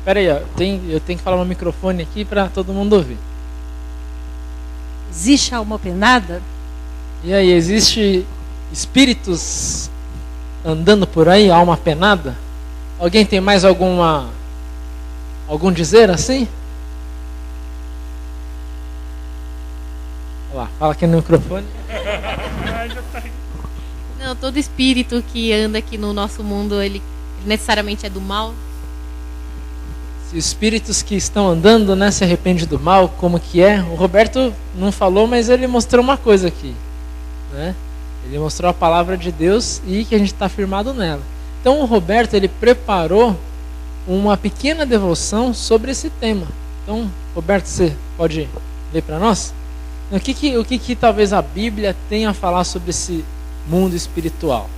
Pera aí, ó, eu tenho que falar no microfone aqui para todo mundo ouvir. Existe alma penada? E aí, existe espíritos andando por aí, alma penada? Alguém tem mais algum dizer assim? Olha lá, fala aqui no microfone. Não, todo espírito que anda aqui no nosso mundo, ele necessariamente é do mal? Se os espíritos que estão andando, né, se arrependem do mal, como que é? O Roberto não falou, mas ele mostrou uma coisa aqui, né? Ele mostrou a palavra de Deus e que a gente está firmado nela. Então o Roberto, ele preparou uma pequena devoção sobre esse tema. Então, Roberto, você pode ler para nós? O que talvez a Bíblia tenha a falar sobre esse mundo espiritual?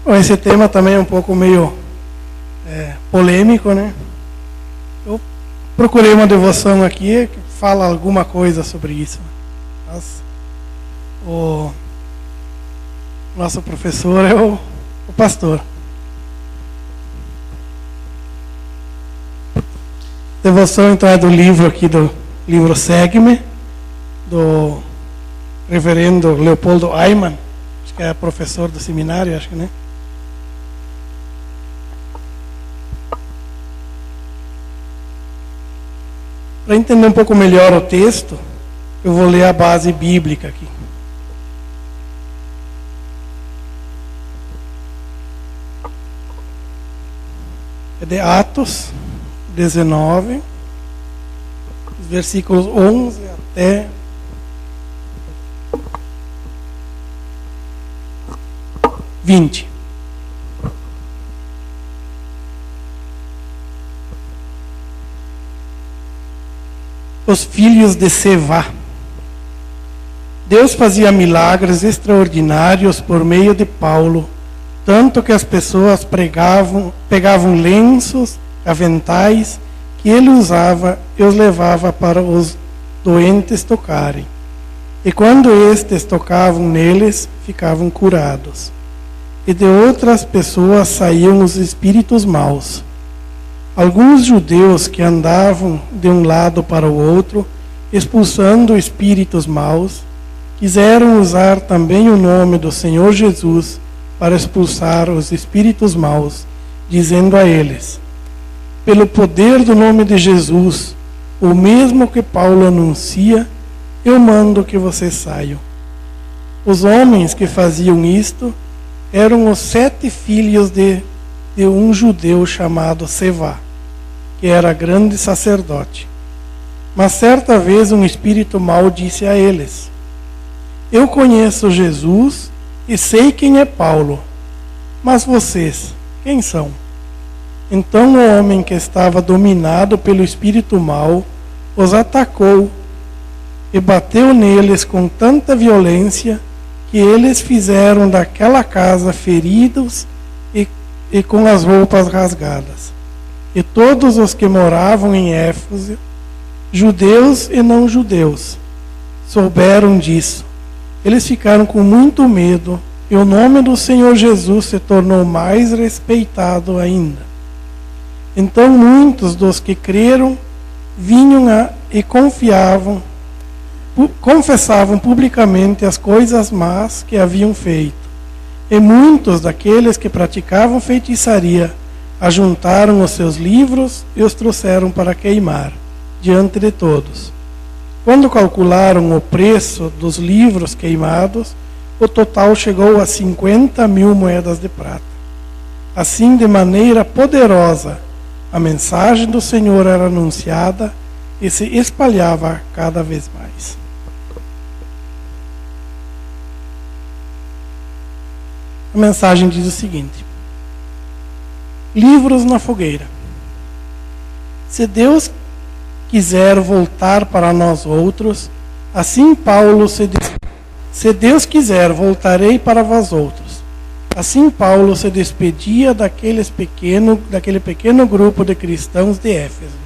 Bom, esse tema também é um pouco meio polêmico, né? Eu procurei uma devoção aqui que fala alguma coisa sobre isso. Mas o nosso professor é o pastor. Devoção então é do livro aqui, do livro Segue-me, do reverendo Leopoldo Ayman, acho que é professor do seminário, acho que, né? Para entender um pouco melhor o texto, eu vou ler a base bíblica aqui. É de Atos 19, os versículos 11 até 20. Os filhos de Sevá. Deus fazia milagres extraordinários por meio de Paulo, tanto que as pessoas pegavam lenços, aventais que ele usava e os levava para os doentes tocarem. E quando estes tocavam neles, ficavam curados. E de outras pessoas saíam os espíritos maus. Alguns judeus que andavam de um lado para o outro, expulsando espíritos maus, quiseram usar também o nome do Senhor Jesus para expulsar os espíritos maus, dizendo a eles: pelo poder do nome de Jesus, o mesmo que Paulo anuncia, eu mando que vocês saiam. Os homens que faziam isto eram os 7 filhos de um judeu chamado Sevá, que era grande sacerdote. Mas certa vez um espírito mau disse a eles: eu conheço Jesus e sei quem é Paulo, mas vocês, quem são? Então o homem que estava dominado pelo espírito mau os atacou e bateu neles com tanta violência que eles fizeram daquela casa feridos e com as roupas rasgadas. E todos os que moravam em Éfeso, judeus e não judeus, souberam disso. Eles ficaram com muito medo e o nome do Senhor Jesus se tornou mais respeitado ainda. Então muitos dos que creram vinham e confessavam publicamente as coisas más que haviam feito. E muitos daqueles que praticavam feitiçaria ajuntaram os seus livros e os trouxeram para queimar, diante de todos. Quando calcularam o preço dos livros queimados, o total chegou a 50.000 moedas de prata. Assim, de maneira poderosa, a mensagem do Senhor era anunciada e se espalhava cada vez mais. A mensagem diz o seguinte: livros na fogueira. Se Deus quiser voltar para nós outros, assim Paulo se Deus quiser, voltarei para vós outros. Assim Paulo se despedia daquele pequeno grupo de cristãos de Éfeso.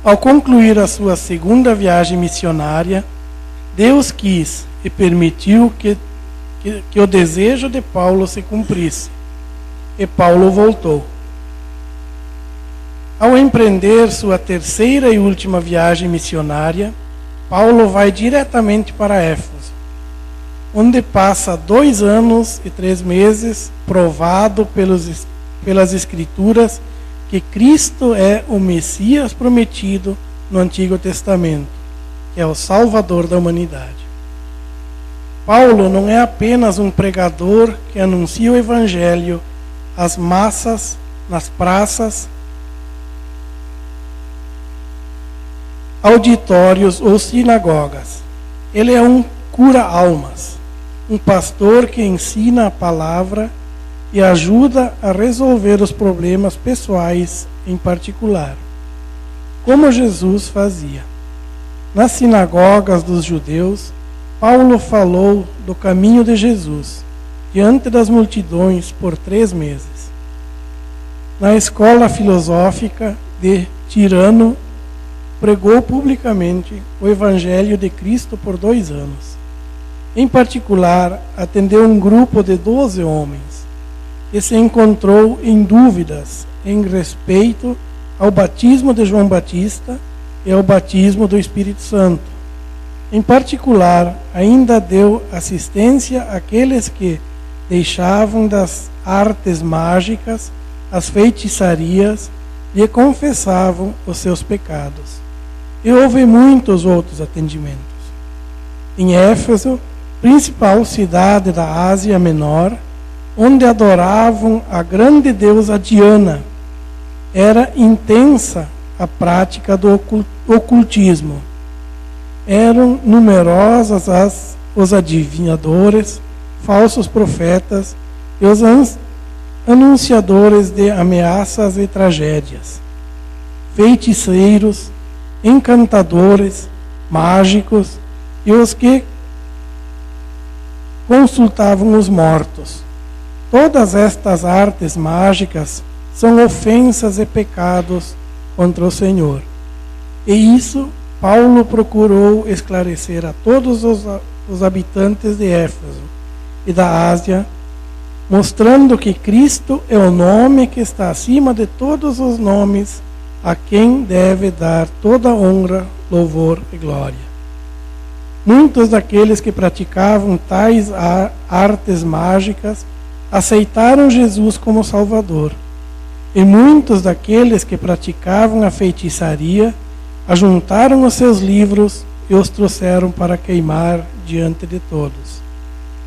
Ao concluir a sua segunda viagem missionária, Deus quis e permitiu que o desejo de Paulo se cumprisse. E Paulo voltou. Ao empreender sua terceira e última viagem missionária, Paulo vai diretamente para Éfeso, onde passa 2 anos e 3 meses provado pelas Escrituras que Cristo é o Messias prometido no Antigo Testamento, que é o Salvador da humanidade. Paulo não é apenas um pregador que anuncia o Evangelho às massas, nas praças, auditórios ou sinagogas. Ele é um cura-almas, um pastor que ensina a palavra e ajuda a resolver os problemas pessoais em particular, como Jesus fazia. Nas sinagogas dos judeus, Paulo falou do caminho de Jesus diante das multidões por 3 meses. Na escola filosófica de Tirano, pregou publicamente o Evangelho de Cristo por 2 anos. Em particular, atendeu um grupo de 12 homens que se encontrou em dúvidas em respeito ao batismo de João Batista e ao batismo do Espírito Santo. Em particular, ainda deu assistência àqueles que deixavam das artes mágicas, as feitiçarias, e confessavam os seus pecados. E houve muitos outros atendimentos. Em Éfeso, principal cidade da Ásia Menor, onde adoravam a grande deusa Diana, era intensa a prática do ocultismo. Eram numerosos os adivinhadores, falsos profetas e os anunciadores de ameaças e tragédias, feiticeiros, encantadores, mágicos e os que consultavam os mortos. Todas estas artes mágicas são ofensas e pecados contra o Senhor. E isso Paulo procurou esclarecer a todos os habitantes de Éfeso e da Ásia, mostrando que Cristo é o nome que está acima de todos os nomes, a quem deve dar toda honra, louvor e glória. Muitos daqueles que praticavam tais artes mágicas aceitaram Jesus como Salvador. E muitos daqueles que praticavam a feitiçaria ajuntaram os seus livros e os trouxeram para queimar diante de todos.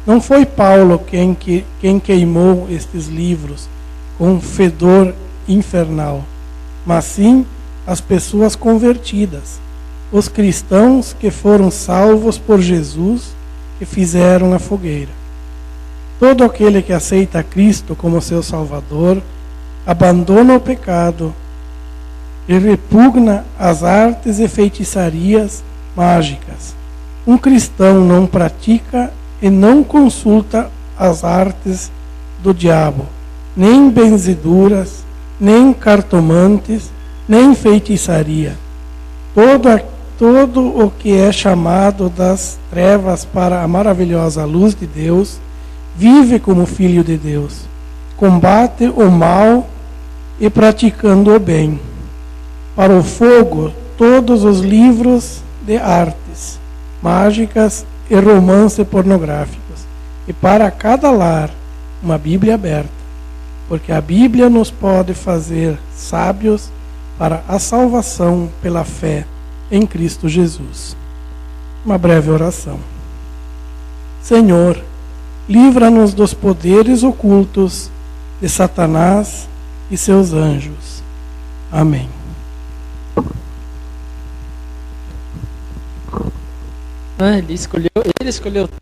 Não foi Paulo quem queimou estes livros com um fedor infernal, mas sim as pessoas convertidas, os cristãos que foram salvos por Jesus, que fizeram a fogueira. Todo aquele que aceita Cristo como seu Salvador abandona o pecado e repugna as artes e feitiçarias mágicas. Um cristão não pratica e não consulta as artes do diabo, nem benzeduras, nem cartomantes, nem feitiçaria. Todo o que é chamado das trevas para a maravilhosa luz de Deus, vive como filho de Deus, combate o mal e praticando o bem. Para o fogo, todos os livros de artes mágicas e romances pornográficos. E para cada lar, uma Bíblia aberta, porque a Bíblia nos pode fazer sábios para a salvação pela fé em Cristo Jesus. Uma breve oração. Senhor, livra-nos dos poderes ocultos de Satanás e seus anjos. Amém. Ele escolheu poltergeist.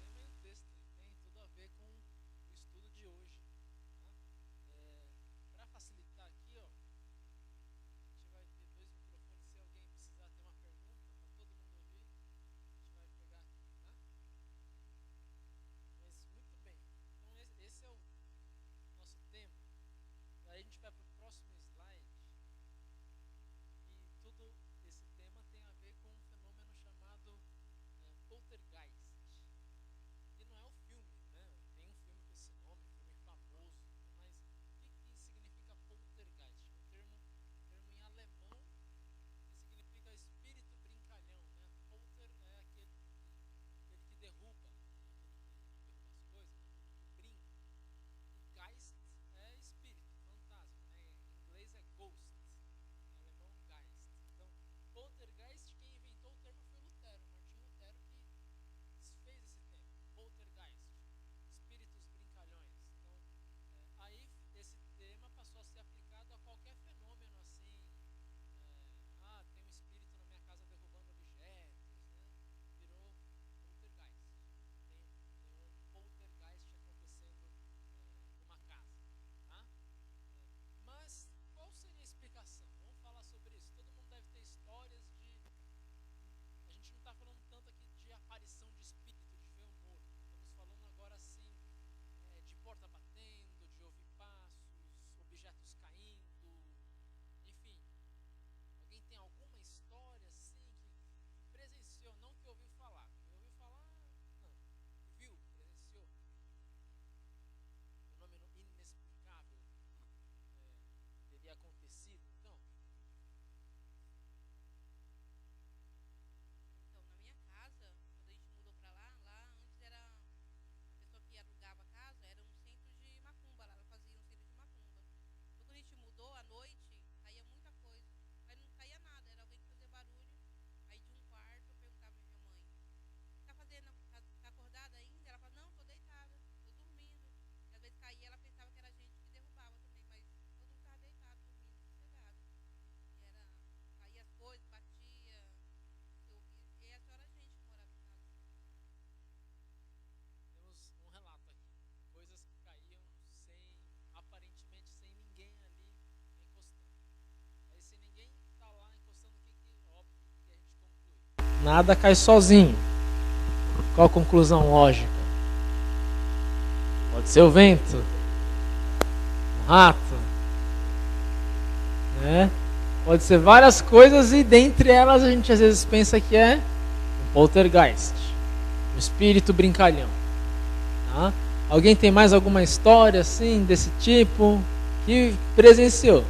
nada cai sozinho. Qual a conclusão lógica? Pode ser o vento, um rato, né? Pode ser várias coisas e dentre elas a gente às vezes pensa que é um poltergeist, um espírito brincalhão. Tá? Alguém tem mais alguma história assim desse tipo que presenciou?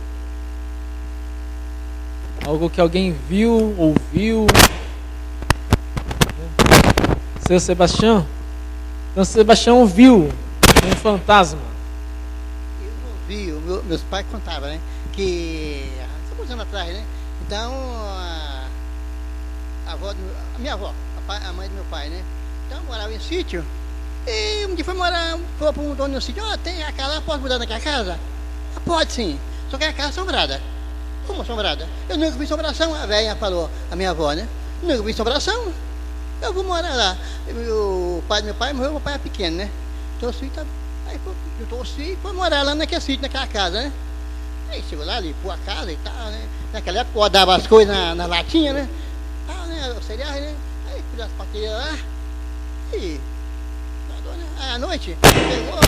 Algo que alguém viu, ouviu? Seu Sebastião? Então Sebastião viu um fantasma. Eu não vi, meus pais contavam, né? Que há muitos anos atrás, né? Então, a minha avó, a mãe do meu pai, né? Então, morava em sítio. E um dia foi para um dono no sítio. Ó, tem a casa lá, posso mudar naquela casa? Ah, pode sim, só que é a casa assombrada. Como assombrada? Eu nunca vi assombração, a velha falou, a minha avó, né? Nunca vi assombração. Eu vou morar lá. O pai do meu pai morreu, meu pai era pequeno, né? Então, aí eu torci e foi morar lá naquele sítio, naquela casa, né? Aí chegou lá, limpou a casa e tal, né? Naquela época eu dava as coisas na latinha, né? Tal, né? O cereal, né? Aí fiz as paqueiras lá. E aí à noite, pegou,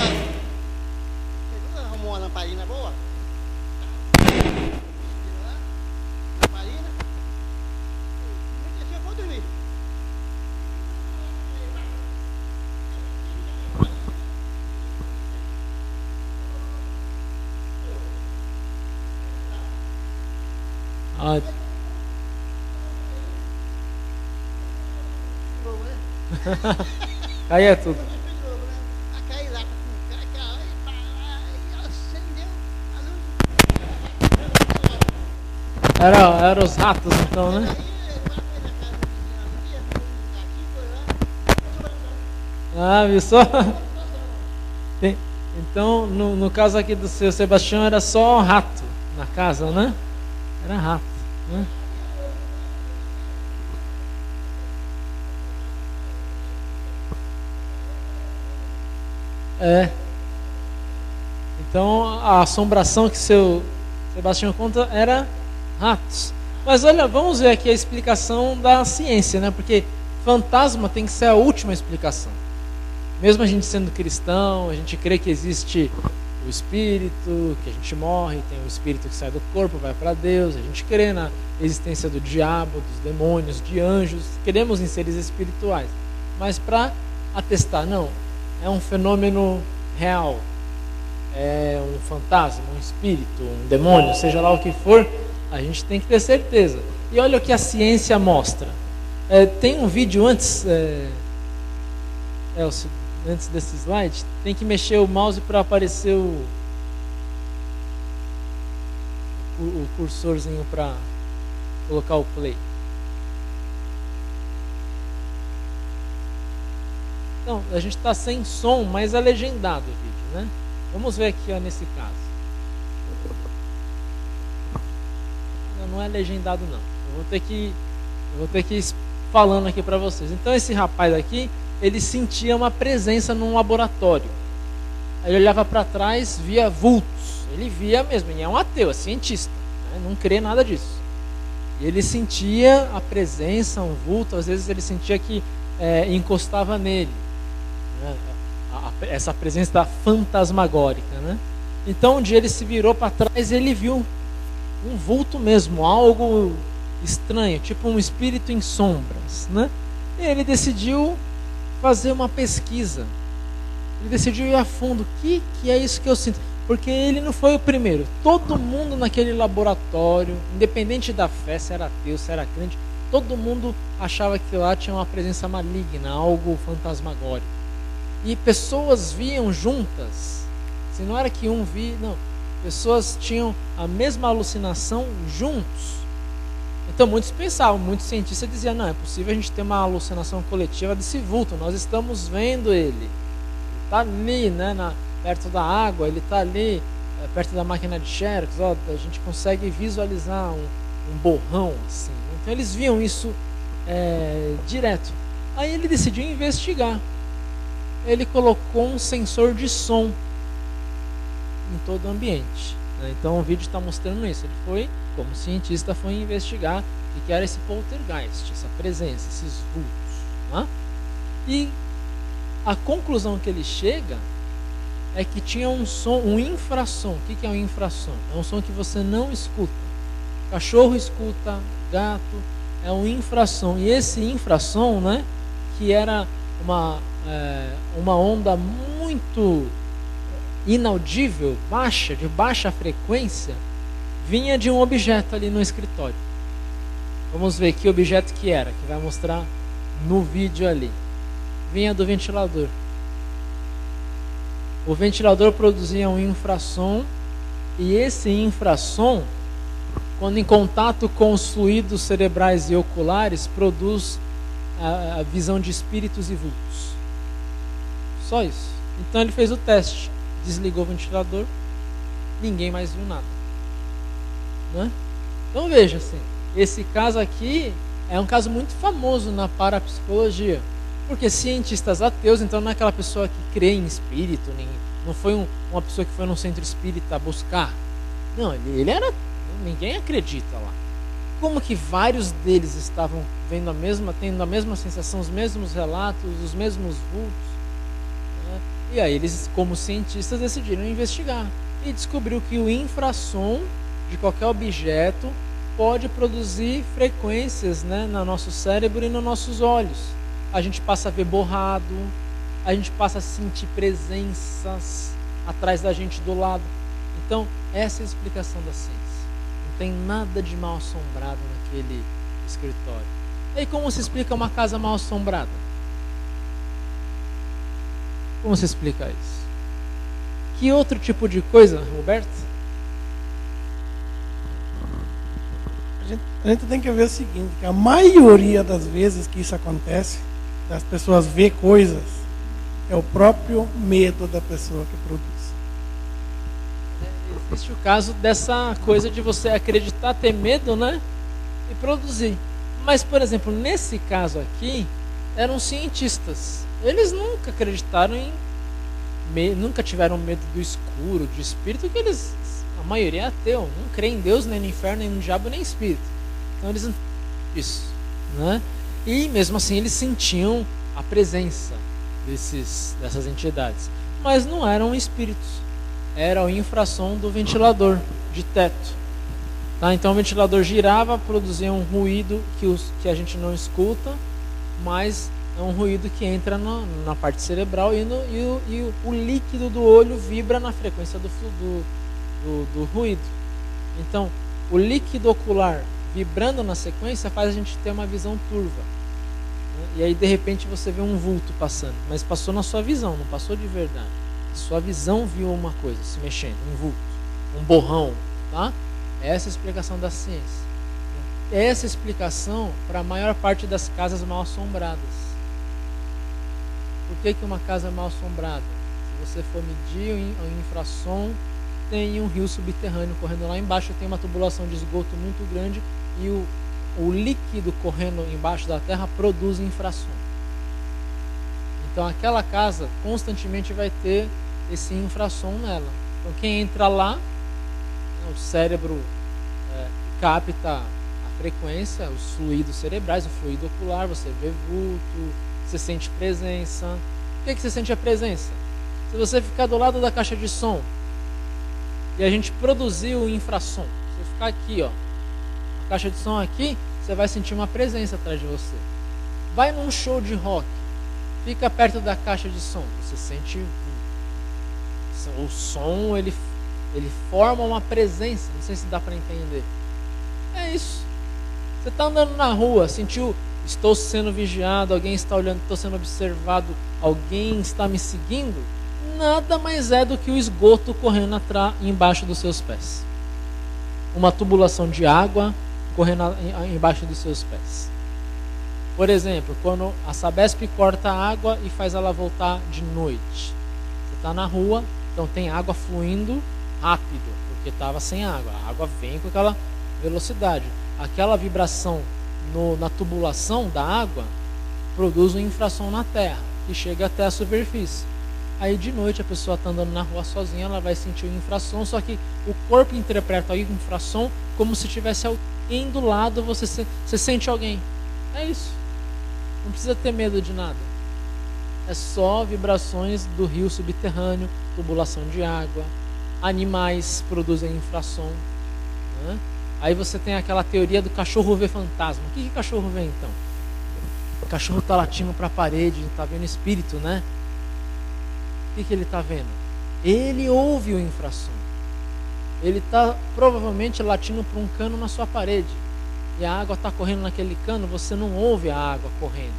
arrumou uma lamparina boa. Lamparina. E assim eu vou dormir. Ah, caía tudo. Aí lá, acendeu a luz. Era os ratos então, né? Ah, viu só? Então, no caso aqui do seu Sebastião, era só rato na casa, né? Era rato, né? É. Então, a assombração que seu Sebastião conta era ratos. Mas olha, vamos ver aqui a explicação da ciência, né? Porque fantasma tem que ser a última explicação. Mesmo a gente sendo cristão, a gente crê que existe o espírito, que a gente morre, tem o espírito que sai do corpo, vai para Deus, a gente crê na existência do diabo, dos demônios, de anjos, cremos em seres espirituais. Mas para atestar, não, é um fenômeno real, é um fantasma, um espírito, um demônio, seja lá o que for, a gente tem que ter certeza. E olha o que a ciência mostra. Tem um vídeo antes, antes desse slide, tem que mexer o mouse para aparecer o cursorzinho para colocar o play. Então, a gente está sem som, mas é legendado o vídeo, né? Vamos ver aqui, ó, nesse caso. Não é legendado não. Eu vou ter que ir falando aqui para vocês. Então esse rapaz aqui, ele sentia uma presença num laboratório. Aí ele olhava para trás, via vultos. Ele via mesmo, ele é um ateu, é cientista, né? Não crê nada disso. E ele sentia a presença, um vulto, às vezes ele sentia que encostava nele, né? Essa presença fantasmagórica, né? Então um dia ele se virou para trás e ele viu um vulto mesmo, algo estranho, tipo um espírito em sombras, né? E ele decidiu fazer uma pesquisa. Ele decidiu ir a fundo. O que é isso que eu sinto? Porque ele não foi o primeiro. Todo mundo naquele laboratório, independente da fé, se era ateu, se era crente, todo mundo achava que lá tinha uma presença maligna, algo fantasmagórico. E pessoas viam juntas. Se não era que um via, não. Pessoas tinham a mesma alucinação juntos. Então muitos pensavam, muitos cientistas diziam, não, é possível a gente ter uma alucinação coletiva desse vulto, nós estamos vendo ele está ali, né, perto da água, ele está ali, perto da máquina de Xerox, ó, a gente consegue visualizar um borrão assim. Então eles viam isso direto. Aí ele decidiu investigar. Ele colocou um sensor de som em todo o ambiente, né? Então o vídeo está mostrando isso. Ele foi, como cientista, foi investigar o que era esse poltergeist, essa presença, esses vultos, né? E a conclusão que ele chega é que tinha um som, um infrassom. O que é um infrassom? É um som que você não escuta. Cachorro escuta, gato, é um infrassom. E esse infrassom, né, que era uma onda muito inaudível, baixa, de baixa frequência, vinha de um objeto ali no escritório. Vamos ver que objeto que era, que vai mostrar no vídeo ali. Vinha do ventilador. O ventilador produzia um infrassom, e esse infrassom, quando em contato com os fluidos cerebrais e oculares, produz a visão de espíritos e vultos. Só isso. Então ele fez o teste, desligou o ventilador, ninguém mais viu nada, né? Então veja assim, esse caso aqui é um caso muito famoso na parapsicologia, porque cientistas ateus, então não é aquela pessoa que crê em espírito, não foi uma pessoa que foi num centro espírita buscar, não, ele era, ninguém acredita lá. Como que vários deles estavam tendo a mesma sensação, os mesmos relatos, os mesmos vultos, né? E aí eles, como cientistas, decidiram investigar e descobriu que o infrassom de qualquer objeto pode produzir frequências, né, no nosso cérebro e nos nossos olhos. A gente passa a ver borrado, a gente passa a sentir presenças atrás da gente, do lado. Então, essa é a explicação da ciência. Não tem nada de mal assombrado naquele escritório. E como se explica uma casa mal assombrada? Como se explica isso? Que outro tipo de coisa, Roberto? A gente tem que ver o seguinte, que a maioria das vezes que isso acontece, das pessoas ver coisas, é o próprio medo da pessoa que produz. Existe o caso dessa coisa de você acreditar, ter medo, né? E produzir. Mas, por exemplo, nesse caso aqui, eram cientistas. Eles nunca acreditaram nunca tiveram medo do escuro, de espírito, que a maioria é ateu, não crê em Deus, nem no inferno, nem no diabo, nem em espírito. Então eles não isso, né? E mesmo assim eles sentiam a presença dessas entidades. Mas não eram espíritos. Era o infrassom do ventilador de teto. Tá? Então o ventilador girava, produzia um ruído que a gente não escuta, mas é um ruído que entra na parte cerebral e o líquido do olho vibra na frequência do ruído. Então, o líquido ocular vibrando na sequência faz a gente ter uma visão turva, né? E aí de repente você vê um vulto passando, mas passou na sua visão, não passou de verdade. A sua visão viu uma coisa se mexendo, um vulto, um borrão, tá? Essa é a explicação da ciência. Essa é a explicação para a maior parte das casas mal assombradas. Por que uma casa é mal assombrada? Se você for medir o infrassom, tem um rio subterrâneo correndo lá embaixo, tem uma tubulação de esgoto muito grande e o líquido correndo embaixo da terra produz infrassom. Então aquela casa constantemente vai ter esse infrassom nela. Então quem entra lá, o cérebro capta a frequência, os fluidos cerebrais, o fluido ocular, você vê vulto, você sente presença. Por que você sente a presença? Se você ficar do lado da caixa de som e a gente produzir o infrassom, se você ficar aqui, ó, a caixa de som aqui, você vai sentir uma presença atrás de você. Vai num show de rock, fica perto da caixa de som, você sente o som, ele forma uma presença. Não sei se dá para entender. É isso. Você está andando na rua, sentiu, estou sendo vigiado, alguém está olhando, estou sendo observado, alguém está me seguindo. Nada mais é do que o esgoto correndo embaixo dos seus pés. Uma tubulação de água correndo embaixo dos seus pés. Por exemplo, quando a Sabesp corta a água e faz ela voltar de noite. Você está na rua, então tem água fluindo rápido, porque estava sem água. A água vem com aquela velocidade. Aquela vibração na tubulação da água produz um infrassom na terra, que chega até a superfície. Aí de noite a pessoa está andando na rua sozinha, ela vai sentir o infrassom, só que o corpo interpreta o infrassom como se tivesse alguém do lado, você sente alguém. É isso. Não precisa ter medo de nada. É só vibrações do rio subterrâneo, tubulação de água, animais produzem infrassom, né? Aí você tem aquela teoria do cachorro ver fantasma. O que cachorro vê então? O cachorro está latindo para a parede, está vendo espírito, né? O que ele está vendo? Ele ouve o infrassom. Ele está provavelmente latindo para um cano na sua parede. E a água está correndo naquele cano, você não ouve a água correndo.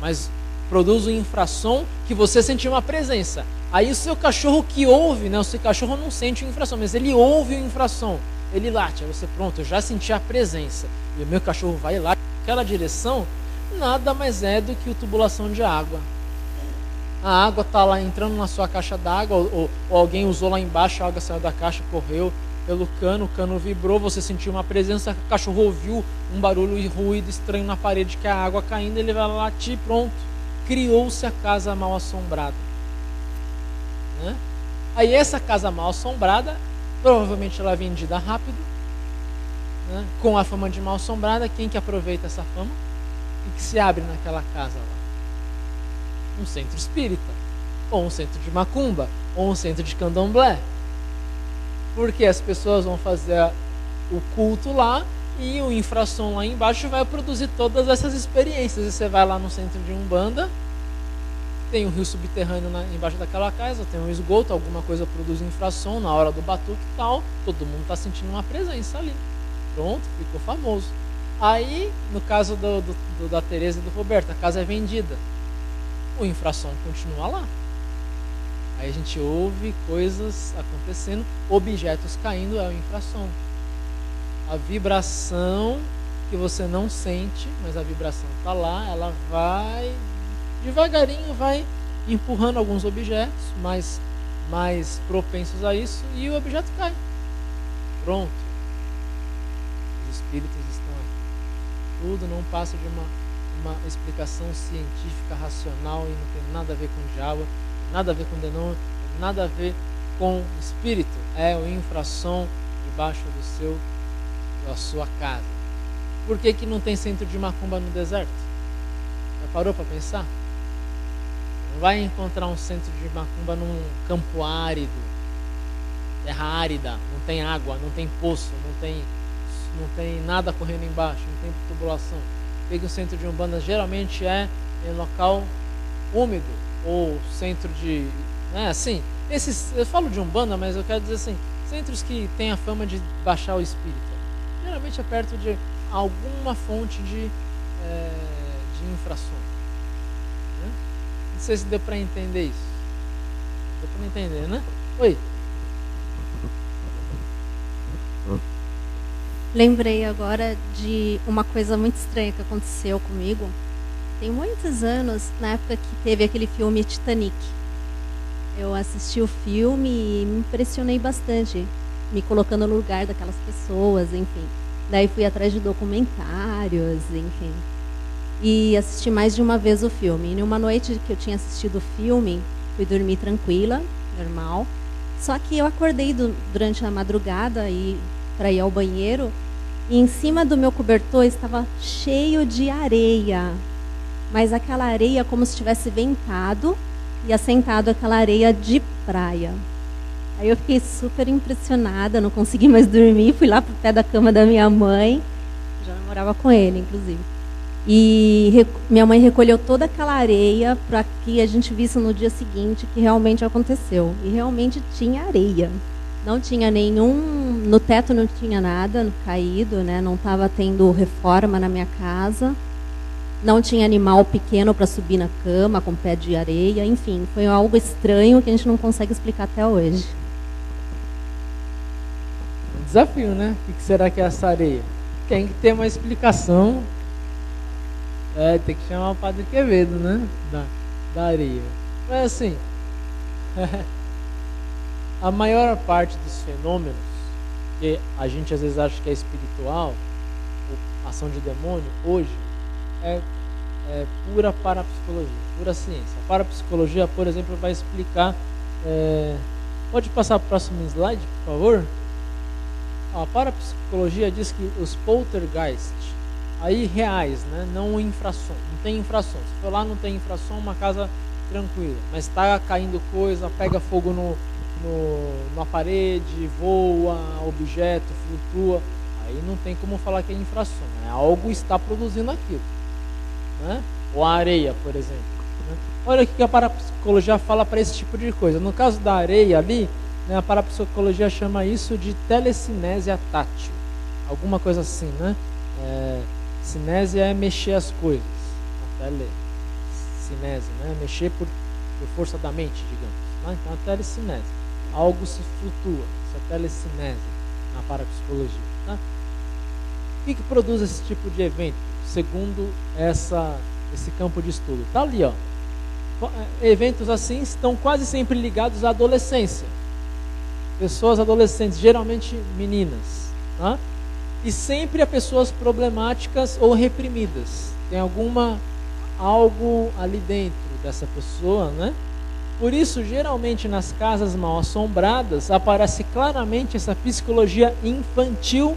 Mas produz um infrassom que você sentiu uma presença. Aí o seu cachorro que ouve, né? O seu cachorro não sente o infrassom, mas ele ouve o infrassom. Ele late, aí você, pronto, eu já senti a presença. E o meu cachorro vai lá, naquela direção, nada mais é do que a tubulação de água. A água está lá entrando na sua caixa d'água, ou alguém usou lá embaixo, a água saiu da caixa, correu pelo cano, o cano vibrou, você sentiu uma presença, o cachorro ouviu um barulho e ruído estranho na parede, que é a água caindo, ele vai latir, pronto. Criou-se a casa mal assombrada. Né? Aí essa casa mal assombrada, provavelmente ela é vendida rápido, né? Com a fama de mal assombrada. Quem que aproveita essa fama? E que se abre naquela casa lá? Um centro espírita, ou um centro de macumba, ou um centro de candomblé. Porque as pessoas vão fazer o culto lá e o infrassom lá embaixo vai produzir todas essas experiências. E você vai lá no centro de Umbanda, tem um rio subterrâneo embaixo daquela casa, tem um esgoto, alguma coisa produz infrassom na hora do batuque e tal, todo mundo está sentindo uma presença ali. Pronto, ficou famoso. Aí, no caso da Tereza e do Roberto, a casa é vendida. O infrassom continua lá. Aí a gente ouve coisas acontecendo, objetos caindo, é o infrassom. A vibração que você não sente, mas a vibração está lá, ela vai devagarinho, vai empurrando alguns objetos mais propensos a isso, e o objeto cai. Pronto. Os espíritos estão aqui. Tudo não passa de uma explicação científica, racional, e não tem nada a ver com o diabo, nada a ver com demônio, nada a ver com espírito. É o infrassom debaixo da sua casa. Por que não tem centro de macumba no deserto? Já parou para pensar? Não vai encontrar um centro de macumba num campo árido, terra árida, não tem água, não tem poço, não tem nada correndo embaixo, não tem tubulação. Porque o centro de Umbanda geralmente é em local úmido, ou centro de... Né, assim, eu falo de Umbanda, mas eu quero dizer assim, centros que têm a fama de baixar o espírito. Geralmente é perto de alguma fonte de infração. Né? Não sei se deu para entender isso. Deu para entender, né? Oi. Lembrei agora de uma coisa muito estranha que aconteceu comigo. Tem muitos anos, na época que teve aquele filme Titanic. Eu assisti o filme e me impressionei bastante, me colocando no lugar daquelas pessoas, enfim. Daí fui atrás de documentários, enfim. E assisti mais de uma vez o filme. E numa noite que eu tinha assistido o filme, fui dormir tranquila, normal. Só que eu acordei durante a madrugada para ir ao banheiro, e em cima do meu cobertor estava cheio de areia. Mas aquela areia como se tivesse ventado e assentado aquela areia de praia. Aí eu fiquei super impressionada, não consegui mais dormir, fui lá pro pé da cama da minha mãe, já morava com ele, inclusive. E minha mãe recolheu toda aquela areia para que a gente visse no dia seguinte que realmente aconteceu. E realmente tinha areia. Não tinha no teto não tinha nada caído, né? Não estava tendo reforma na minha casa. Não tinha animal pequeno para subir na cama com pé de areia. Enfim, foi algo estranho que a gente não consegue explicar até hoje. Desafio, né? O que será que é essa areia? Tem que ter uma explicação. Tem que chamar o Padre Quevedo, né? Da areia. Mas assim, a maior parte dos fenômenos que a gente às vezes acha que é espiritual, ou ação de demônio, hoje é é pura parapsicologia, pura ciência. A parapsicologia, por exemplo, vai explicar... pode passar para o próximo slide, por favor? A parapsicologia diz que os poltergeist, aí reais, né? Não infração, não tem infração. Se for lá, não tem infração, uma casa tranquila. Mas está caindo coisa, pega fogo na parede, voa, objeto, flutua. Aí não tem como falar que é infração, né? Algo está produzindo aquilo, né? Ou a areia, por exemplo, né? Olha o que a parapsicologia fala para esse tipo de coisa. No caso da areia ali, né, a parapsicologia chama isso de telecinésia tátil, alguma coisa assim, né? Cinésia é mexer as coisas, a telecinésia, né? Mexer por força da mente, digamos, né? Então a telecinésia, algo se flutua, isso é telecinésia na parapsicologia, tá? O que produz esse tipo de evento, segundo esse campo de estudo? Está ali, ó. Eventos assim estão quase sempre ligados à adolescência. Pessoas adolescentes, geralmente meninas, tá? E sempre a pessoas problemáticas ou reprimidas. Tem algo ali dentro dessa pessoa, né? Por isso, geralmente nas casas mal assombradas aparece claramente essa psicologia infantil.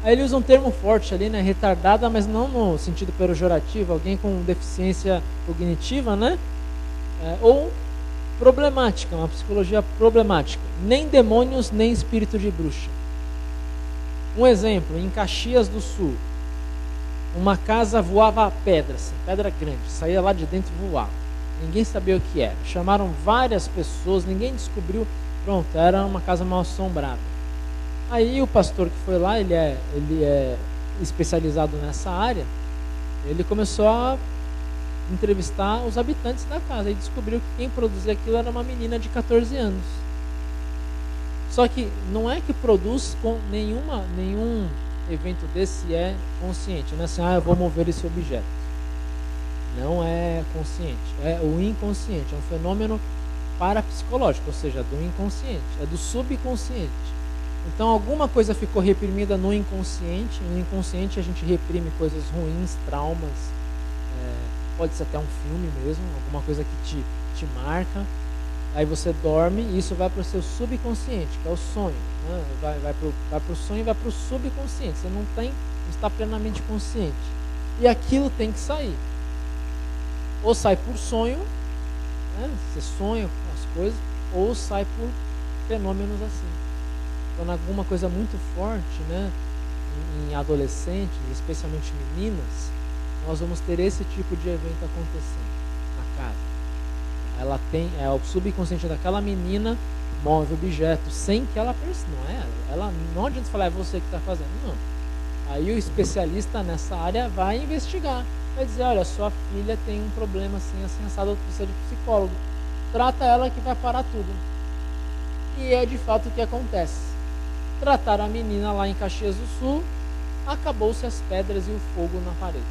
Aí ele usa um termo forte ali, né? Retardada, mas não no sentido pejorativo, alguém com deficiência cognitiva, né? Ou problemática, uma psicologia problemática. Nem demônios, nem espírito de bruxa. Um exemplo, em Caxias do Sul, uma casa voava pedra, assim, pedra grande, saía lá de dentro e voava. Ninguém sabia o que era. Chamaram várias pessoas, ninguém descobriu. Pronto, era uma casa mal assombrada. Aí o pastor que foi lá, ele é especializado nessa área, ele começou a entrevistar os habitantes da casa e descobriu que quem produzia aquilo era uma menina de 14 anos. Só que não é que produz com nenhum evento desse é consciente, não é assim, eu vou mover esse objeto. Não é consciente, é o inconsciente, é um fenômeno parapsicológico, ou seja, do inconsciente, é do subconsciente. Então alguma coisa ficou reprimida no inconsciente. No inconsciente a gente reprime coisas ruins, traumas, pode ser até um filme mesmo, alguma coisa que te marca. Aí você dorme e isso vai para o seu subconsciente, que é o sonho, né? Vai para o sonho e vai para o subconsciente. Você não está plenamente consciente. E aquilo tem que sair. Ou sai por sonho, né? Você sonha com as coisas, ou sai por fenômenos assim. Quando alguma coisa muito forte, né, em adolescentes, especialmente meninas, nós vamos ter esse tipo de evento acontecendo na casa. Ela tem, o subconsciente daquela menina move objetos sem que ela perceba. Não é ela. Não adianta falar, é você que está fazendo. Não. Aí o especialista nessa área vai investigar. Vai dizer, olha, sua filha tem um problema assim, assensado, precisa de psicólogo. Trata ela que vai parar tudo. E é de fato o que acontece. Trataram a menina lá em Caxias do Sul, acabou-se as pedras e o fogo na parede.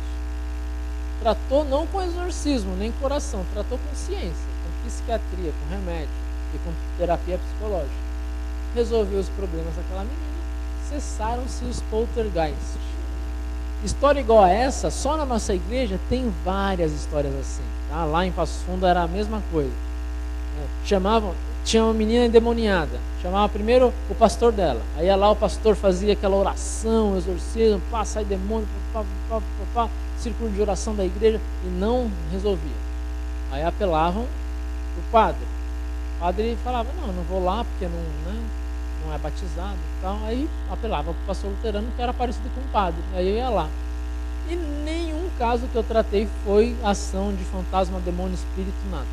Tratou não com exorcismo, nem coração, tratou com ciência, com psiquiatria, com remédio e com terapia psicológica. Resolveu os problemas daquela menina, cessaram-se os poltergeist. História igual a essa, só na nossa igreja tem várias histórias assim. Tá? Lá em Passo Fundo era a mesma coisa. Tinha uma menina endemoniada, chamava primeiro o pastor dela. Aí lá o pastor fazia aquela oração, exorcismo, sai demônio, círculo de oração da igreja, e não resolvia. Aí apelavam para o padre. O padre falava, não vou lá porque não é batizado e tal. Aí apelava para o pastor luterano, que era parecido com o padre. Aí eu ia lá. E nenhum caso que eu tratei foi ação de fantasma, demônio, espírito, nada.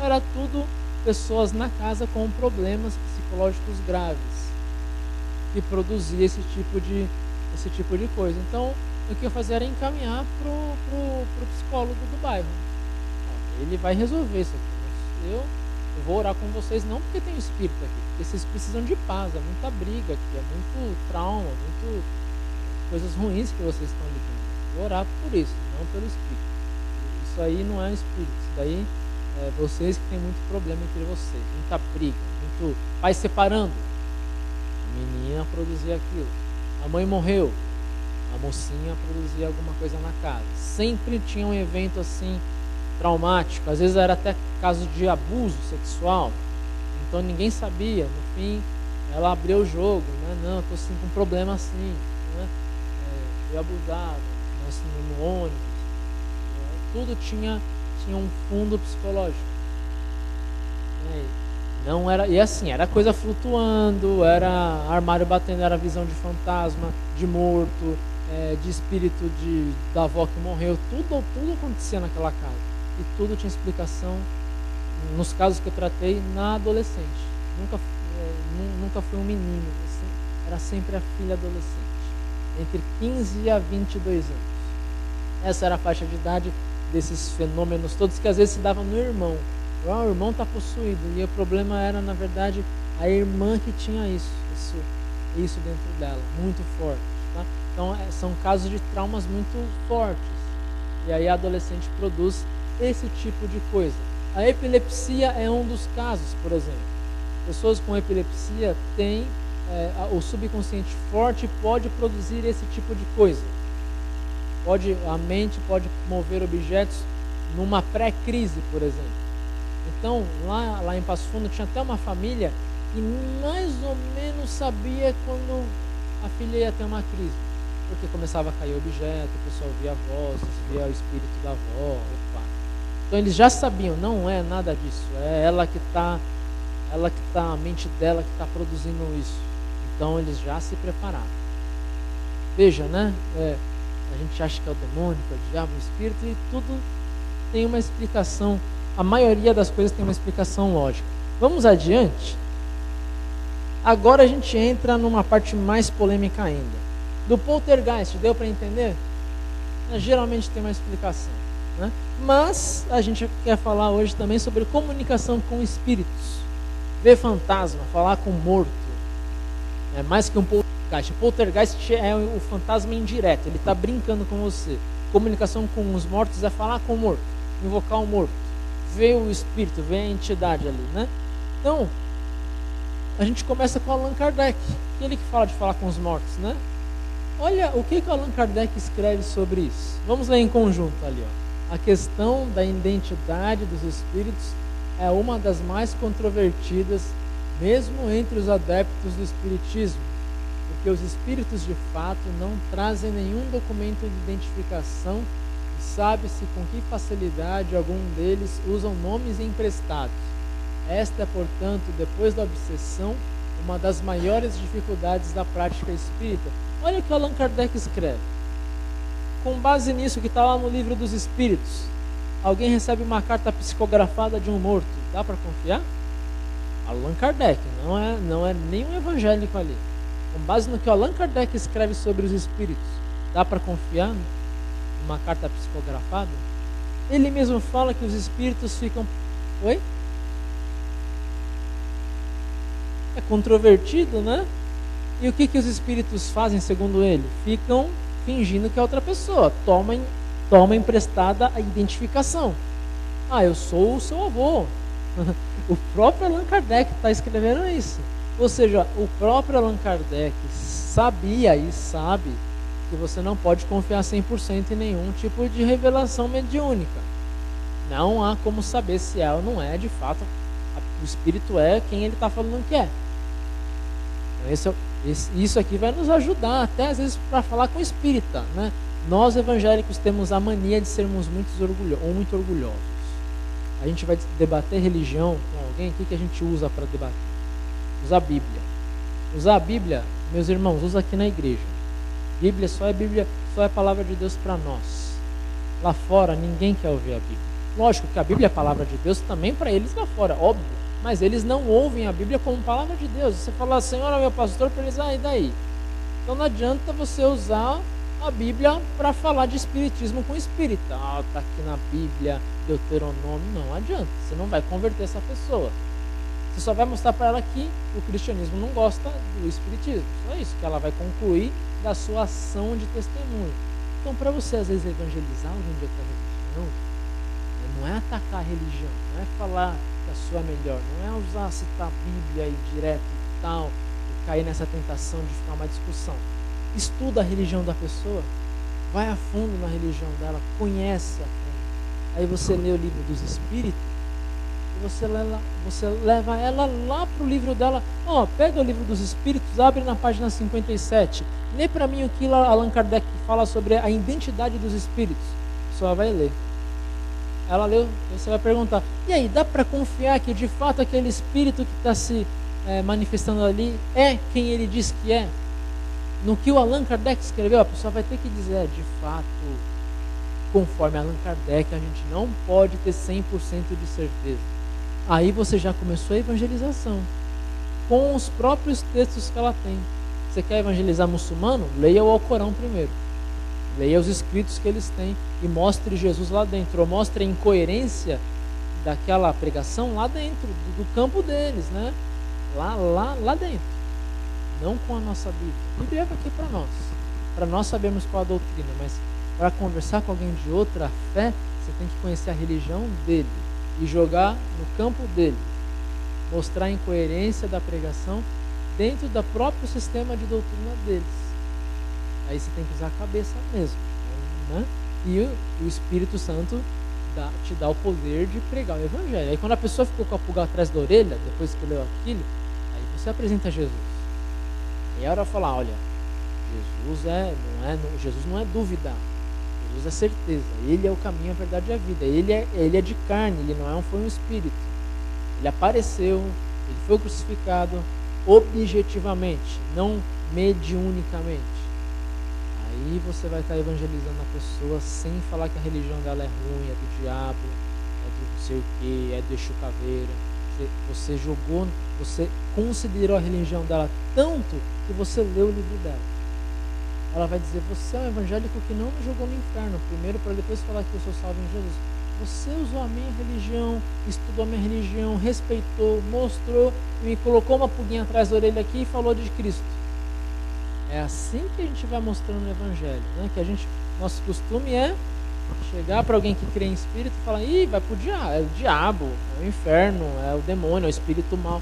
Era tudo pessoas na casa com problemas psicológicos graves que produzia esse tipo de coisa. Então, o que eu fazia era encaminhar pro psicólogo do bairro. Ele vai resolver isso aqui. Eu vou orar com vocês não porque tem espírito aqui, porque vocês precisam de paz, é muita briga aqui, é muito trauma, muito coisas ruins que vocês estão lidando. Vou orar por isso, não pelo espírito. Isso aí não é espírito, isso daí vocês que têm muito problema entre vocês, muita briga, muito pai separando. A menina produzia aquilo. A mãe morreu. a mocinha produzia alguma coisa na casa. Sempre tinha um evento assim traumático, às vezes era até caso de abuso sexual, então ninguém sabia. No fim, ela abriu o jogo, né? Não, estou assim, com um problema assim, né? Fui abusado, assim, no ônibus, né? Tudo tinha um fundo psicológico, né? Não era, e assim, era coisa flutuando, era armário batendo, era visão de fantasma, de morto, de espírito da avó que morreu, tudo acontecia naquela casa. E tudo tinha explicação, nos casos que eu tratei, na adolescente. Nunca foi um menino, assim, era sempre a filha adolescente, entre 15 a 22 anos. Essa era a faixa de idade desses fenômenos todos, que às vezes se dava no irmão. O irmão está possuído, e o problema era, na verdade, a irmã que tinha isso dentro dela, muito forte. Tá? Então, são casos de traumas muito fortes. E aí a adolescente produz esse tipo de coisa. A epilepsia é um dos casos, por exemplo. Pessoas com epilepsia têm o subconsciente forte, pode produzir esse tipo de coisa. A mente pode mover objetos numa pré-crise, por exemplo. Então, lá em Passo Fundo tinha até uma família que mais ou menos sabia quando a filha ia ter uma crise. Porque começava a cair objeto, o pessoal via a voz, via o espírito da avó. Então eles já sabiam, não é nada disso, é ela que está, a mente dela que está produzindo isso. Então eles já se prepararam. Veja, né? A gente acha que é o demônio, que é o diabo, o espírito, e tudo tem uma explicação. A maioria das coisas tem uma explicação lógica. Vamos adiante. Agora a gente entra numa parte mais polêmica ainda. Do poltergeist, deu para entender? Geralmente tem uma explicação, né? Mas a gente quer falar hoje também sobre comunicação com espíritos. Ver fantasma, falar com morto. É mais que um poltergeist. O poltergeist é o fantasma indireto, ele está brincando com você. Comunicação com os mortos é falar com o morto, invocar o morto, ver o espírito, ver a entidade ali, né? Então, a gente começa com Allan Kardec, ele que fala de falar com os mortos, né? Olha o que Allan Kardec escreve sobre isso. Vamos ler em conjunto ali, ó. A questão da identidade dos espíritos é uma das mais controvertidas, mesmo entre os adeptos do espiritismo, porque os espíritos de fato não trazem nenhum documento de identificação e sabe-se com que facilidade algum deles usam nomes emprestados. Esta é, portanto, depois da obsessão, uma das maiores dificuldades da prática espírita. Olha o que Allan Kardec escreve. Com base nisso que está lá no Livro dos Espíritos, alguém recebe uma carta psicografada de um morto. Dá para confiar? Allan Kardec, não é nenhum evangélico ali. Com base no que Allan Kardec escreve sobre os espíritos, dá para confiar numa carta psicografada? Ele mesmo fala que os espíritos ficam... Oi? É controvertido, né? E o que os espíritos fazem, segundo ele? Ficam fingindo que é outra pessoa. Toma emprestada a identificação. Ah, eu sou o seu avô. O próprio Allan Kardec está escrevendo isso. Ou seja, o próprio Allan Kardec sabia e sabe que você não pode confiar 100% em nenhum tipo de revelação mediúnica. Não há como saber se é ou não é, de fato, o espírito é quem ele está falando que é. Então, isso aqui vai nos ajudar até às vezes para falar com o espírita, né? Nós evangélicos temos a mania de sermos muito orgulhosos. A gente vai debater religião com alguém, o que a gente usa para debater? Usar a Bíblia. Usar a Bíblia, meus irmãos, usa aqui na igreja. Bíblia, só é a palavra de Deus para nós. Lá fora, ninguém quer ouvir a Bíblia. Lógico que a Bíblia é a palavra de Deus também para eles lá fora, óbvio. Mas eles não ouvem a Bíblia como palavra de Deus. Você fala, Senhor é meu pastor, para eles, e daí? Então não adianta você usar a Bíblia para falar de espiritismo com espírita. Está aqui na Bíblia, Deuteronômio. Não adianta, você não vai converter essa pessoa. Você só vai mostrar para ela que o cristianismo não gosta do espiritismo. Só isso que ela vai concluir da sua ação de testemunho. Então, para você, às vezes, evangelizar alguém de outra religião, não é atacar a religião, não é falar que a sua é melhor, não é citar a Bíblia e direto e tal, e cair nessa tentação de ficar uma discussão. estuda a religião da pessoa, vai a fundo na religião dela, conhece a fundo. Aí você lê o livro dos Espíritos e você leva ela lá para o livro dela. Pega o livro dos Espíritos, abre na página 57. Lê para mim o que Allan Kardec fala sobre a identidade dos Espíritos. Só vai ler. Ela leu, você vai perguntar: e aí, dá para confiar que de fato aquele Espírito que está se manifestando ali é quem ele diz que é? No que o Allan Kardec escreveu, a pessoa vai ter que dizer: de fato, conforme Allan Kardec, a gente não pode ter 100% de certeza. Aí você já começou a evangelização com os próprios textos que ela tem. Você quer evangelizar muçulmano? Leia o Alcorão primeiro. Leia os escritos que eles têm e mostre Jesus lá dentro. Ou mostre a incoerência daquela pregação lá dentro, do campo deles, né? Lá dentro. Não com a nossa Bíblia. A Bíblia é aqui para nós sabermos qual a doutrina, mas para conversar com alguém de outra fé, você tem que conhecer a religião dele e jogar no campo dele. Mostrar a incoerência da pregação dentro do próprio sistema de doutrina deles. Aí você tem que usar a cabeça mesmo, né? E o Espírito Santo te dá o poder de pregar o Evangelho. Aí quando a pessoa ficou com a pulga atrás da orelha, depois que leu aquilo, aí você apresenta Jesus. E a hora de falar: olha, Jesus não é dúvida, Jesus é certeza. Ele é o caminho, a verdade e a vida. Ele é de carne, ele não foi um espírito. Ele apareceu, ele foi crucificado objetivamente, não mediunicamente. Aí você vai estar evangelizando a pessoa sem falar que a religião dela é ruim, é do diabo, é do não sei o que, é do Exu Caveira. Você considerou a religião dela tanto que você leu o livro dela. Ela vai dizer: você é um evangélico que não me jogou no inferno primeiro, para depois falar que eu sou salvo em Jesus. Você usou a minha religião, estudou a minha religião, respeitou, mostrou, me colocou uma pulguinha atrás da orelha aqui e falou de Cristo. É assim que a gente vai mostrando o Evangelho, né? Nosso costume é chegar para alguém que crê em espírito e falar: ih, vai pro diabo, é o diabo, é o inferno, é o demônio, é o espírito mau.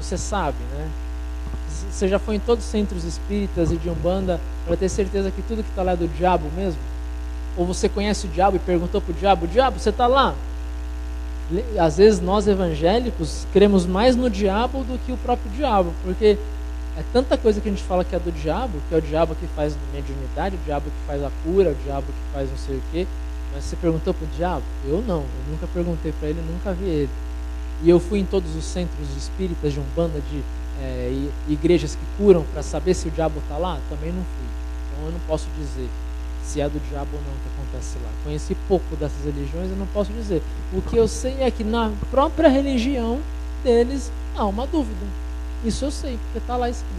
Você sabe, né? Você já foi em todos os centros espíritas e de Umbanda para ter certeza que tudo que está lá é do diabo mesmo? Ou você conhece o diabo e perguntou para o diabo: diabo, você está lá? Às vezes nós evangélicos cremos mais no diabo do que o próprio diabo, porque é tanta coisa que a gente fala que é do diabo, que é o diabo que faz mediunidade, o diabo que faz a cura, o diabo que faz não sei o quê. Mas você perguntou para o diabo? Eu não, eu nunca perguntei para ele, nunca vi ele. E eu fui em todos os centros espíritas de Umbanda, de igrejas que curam, para saber se o diabo está lá? Também não fui. Então eu não posso dizer se é do diabo ou não que acontece lá. Conheci pouco dessas religiões, eu não posso dizer. O que eu sei é que na própria religião deles há uma dúvida. Isso eu sei, porque está lá escrito.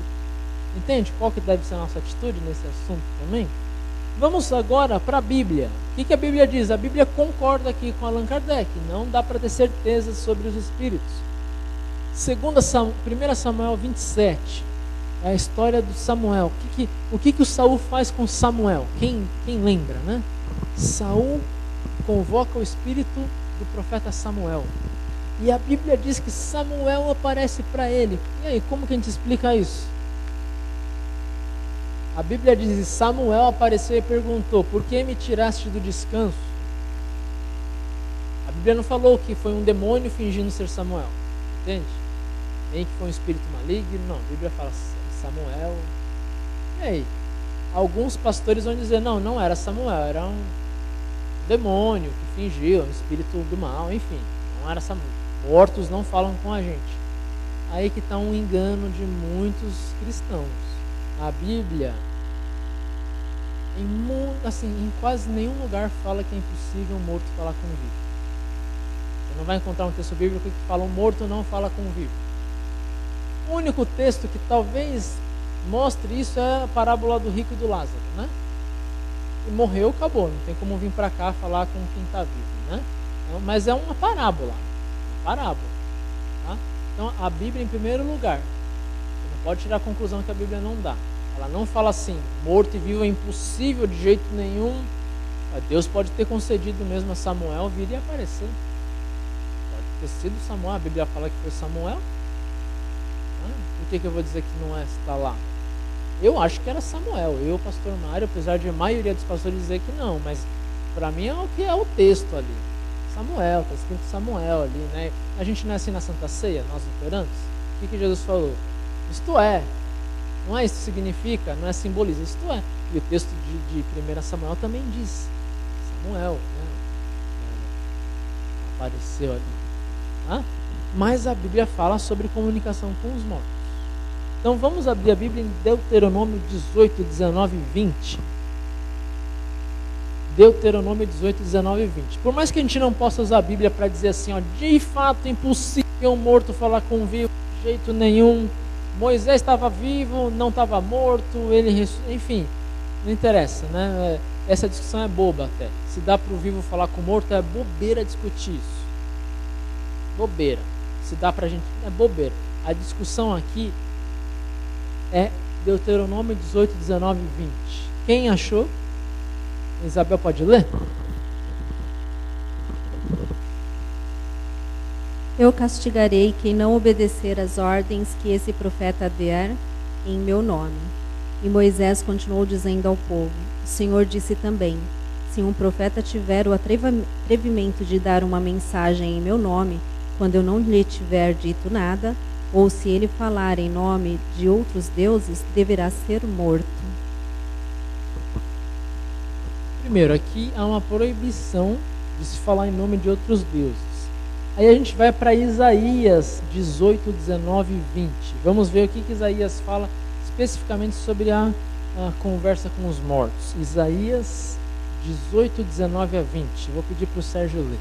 Entende qual que deve ser a nossa atitude nesse assunto também? Vamos agora para a Bíblia. O que a Bíblia diz? A Bíblia concorda aqui com Allan Kardec. Não dá para ter certeza sobre os espíritos. 1 Samuel 27. É a história do Samuel. O que o Saul faz com Samuel? Quem lembra, né? Saul convoca o espírito do profeta Samuel. E a Bíblia diz que Samuel aparece para ele. E aí, como que a gente explica isso? A Bíblia diz que Samuel apareceu e perguntou: por que me tiraste do descanso? A Bíblia não falou que foi um demônio fingindo ser Samuel. Entende? Nem que foi um espírito maligno. Não, a Bíblia fala Samuel. E aí? Alguns pastores vão dizer: não era Samuel, era um demônio que fingiu, um espírito do mal, enfim. Não era Samuel. Mortos não falam com a gente. Aí que está um engano de muitos cristãos. A Bíblia, em quase nenhum lugar fala que é impossível um morto falar com um vivo. Você não vai encontrar um texto bíblico que fala: um morto não fala com um vivo. O único texto que talvez mostre isso é a parábola do rico e do Lázaro, né? E morreu, acabou, não tem como vir para cá falar com quem está vivo, né? Mas é uma parábola, tá? Então a Bíblia, em primeiro lugar, você não pode tirar a conclusão que a Bíblia não dá. Ela não fala assim: morto e vivo é impossível de jeito nenhum. Deus pode ter concedido mesmo a Samuel vir e aparecer. Pode ter sido Samuel, a Bíblia fala que foi Samuel. Por que eu vou dizer que não está lá? Eu acho que era Samuel. Eu, pastor Mário, apesar de a maioria dos pastores dizer que não, mas para mim é o que é o texto ali. Samuel, está escrito Samuel ali, né? A gente não é assim na Santa Ceia, nós luteranos? O que Jesus falou? Isto é. Não é isso que significa, não é simboliza, isto é. E o texto de 1 Samuel também diz. Samuel, né? Apareceu ali. Tá? Mas a Bíblia fala sobre comunicação com os mortos. Então vamos abrir a Bíblia em Deuteronômio 18, 19 e 20. Deuteronômio 18, 19 e 20. Por mais que a gente não possa usar a Bíblia para dizer assim, ó, de fato impossível um morto falar com um vivo, de jeito nenhum. Moisés estava vivo, não estava morto, enfim, não interessa, né? Essa discussão é boba até. Se dá para o vivo falar com o morto, é bobeira discutir isso. Bobeira. Se dá para a gente, é bobeira. A discussão aqui é Deuteronômio 18, 19 e 20. Quem achou? Isabel pode ler? Eu castigarei quem não obedecer às ordens que esse profeta der em meu nome. E Moisés continuou dizendo ao povo: o Senhor disse também: se um profeta tiver o atrevimento de dar uma mensagem em meu nome, quando eu não lhe tiver dito nada, ou se ele falar em nome de outros deuses, deverá ser morto. Primeiro, aqui há uma proibição de se falar em nome de outros deuses. Aí a gente vai para Isaías 18, 19 e 20. Vamos ver o que Isaías fala especificamente sobre a conversa com os mortos. Isaías 18, 19 a 20. Vou pedir para o Sérgio ler.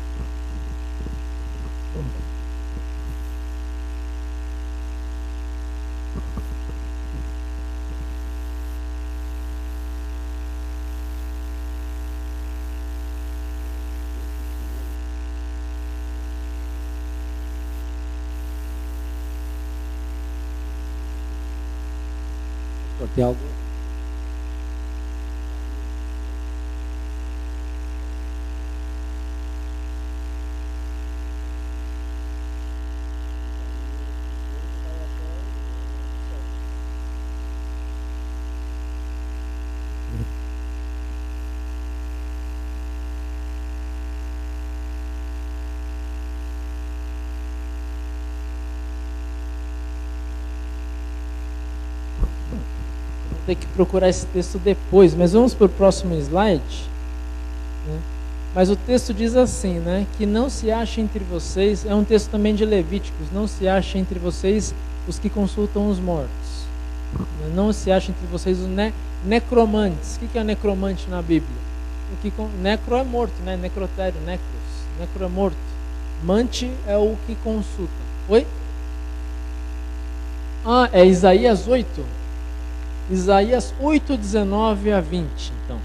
Tem algo? Ter que procurar esse texto depois, mas vamos para o próximo slide, né? Mas o texto diz assim, né, que não se acha entre vocês, é um texto também de Levíticos, não se acha entre vocês os que consultam os mortos, não se acha entre vocês os necromantes. O que é necromante na Bíblia? Necro é morto, né? Necrotério, necro é morto, mante é o que consulta. Oi? É Isaías 8. Isaías 8, 19 a 20, então.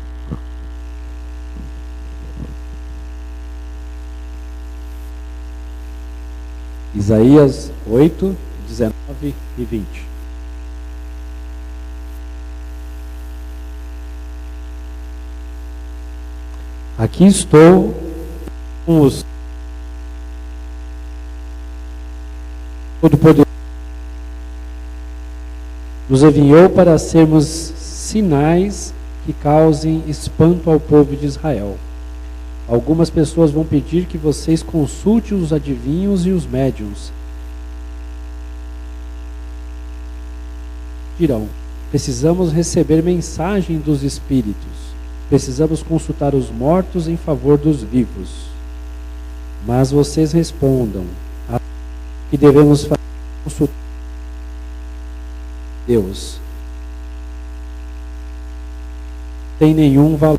Isaías 8, 19 e 20. Aqui estou com os Todo-Poderoso. Nos enviou para sermos sinais que causem espanto ao povo de Israel. Algumas pessoas vão pedir que vocês consultem os adivinhos e os médiuns. Dirão: precisamos receber mensagem dos espíritos. Precisamos consultar os mortos em favor dos vivos. Mas vocês respondam: que devemos fazer consultar Deus. Tem nenhum valor.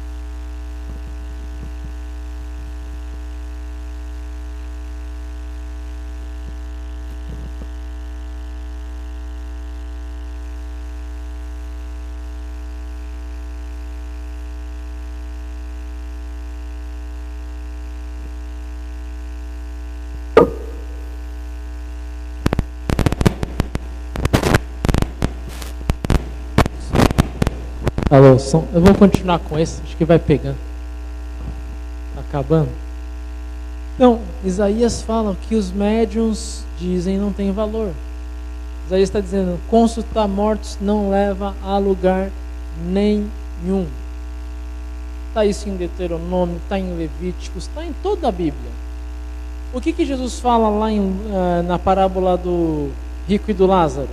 Alô, som. Eu vou continuar com esse, acho que vai pegando. Tá acabando. Então, Isaías fala que os médiuns dizem não tem valor. Isaías está dizendo, consultar mortos não leva a lugar nenhum. Está isso em Deuteronômio, está em Levíticos, está em toda a Bíblia. O que Jesus fala lá na parábola do rico e do Lázaro,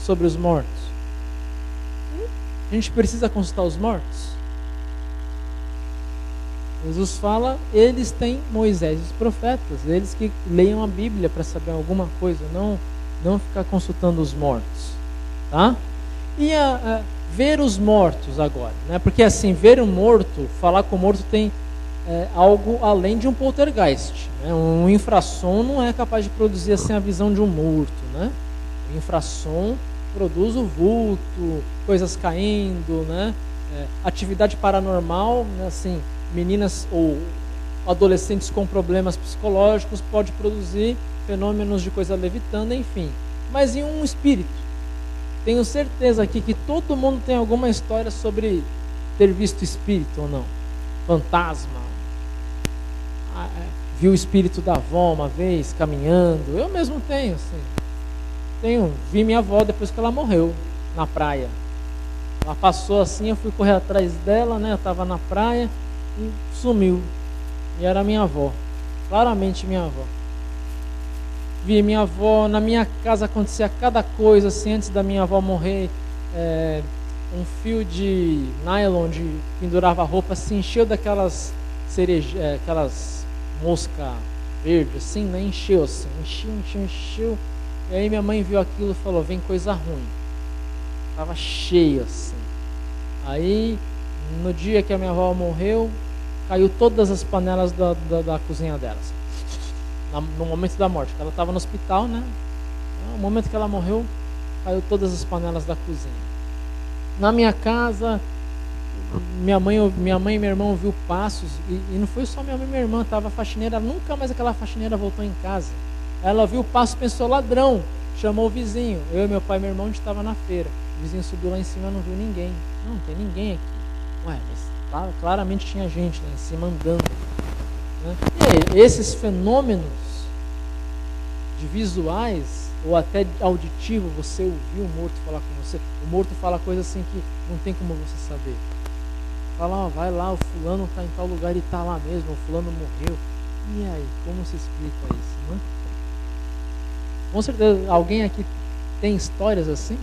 sobre os mortos? A gente precisa consultar os mortos? Jesus fala, eles têm Moisés e os profetas, eles que leiam a Bíblia para saber alguma coisa, não ficar consultando os mortos, tá? E ver os mortos agora, né? Porque assim, ver um morto, falar com o morto tem algo além de um poltergeist, né? Um infrassom não é capaz de produzir assim a visão de um morto, né? O infrassom produz o vulto, coisas caindo, né? Atividade paranormal, né? Assim, meninas ou adolescentes com problemas psicológicos pode produzir fenômenos de coisa levitando, enfim. Mas em um espírito, tenho certeza aqui que todo mundo tem alguma história sobre ter visto espírito ou não. Fantasma. Viu o espírito da avó uma vez caminhando. Eu mesmo tenho, assim. Vi minha avó depois que ela morreu, na praia. Ela passou assim, eu fui correr atrás dela, né? Eu estava na praia e sumiu. E era minha avó. Claramente minha avó. Vi minha avó, na minha casa acontecia cada coisa, assim, antes da minha avó morrer, um fio de nylon de pendurava a roupa, se encheu daquelas aquelas mosca verde, assim, né? Encheu assim, encheu. E aí minha mãe viu aquilo e falou, vem coisa ruim. Tava cheio assim. Aí, no dia que a minha avó morreu, caiu todas as panelas da cozinha dela, assim. No momento da morte, ela estava no hospital, né? No momento que ela morreu, caiu todas as panelas da cozinha. Na minha casa, minha mãe e meu irmão ouviu passos, e não foi só minha mãe e minha irmã, estava a faxineira, nunca mais aquela faxineira voltou em casa. Ela ouviu o passo, pensou ladrão, chamou o vizinho. Eu, meu pai e meu irmão, a gente estava na feira. O vizinho subiu lá em cima, não viu ninguém. Não tem ninguém aqui. Ué, mas claramente tinha gente lá em cima andando. Né? E aí, esses fenômenos de visuais ou até auditivo, você ouvir o morto falar com você, o morto fala coisas assim que não tem como você saber. Fala, vai lá, o fulano está em tal lugar e está lá mesmo, o fulano morreu. E aí, como se explica isso, né? Com certeza, alguém aqui tem histórias assim?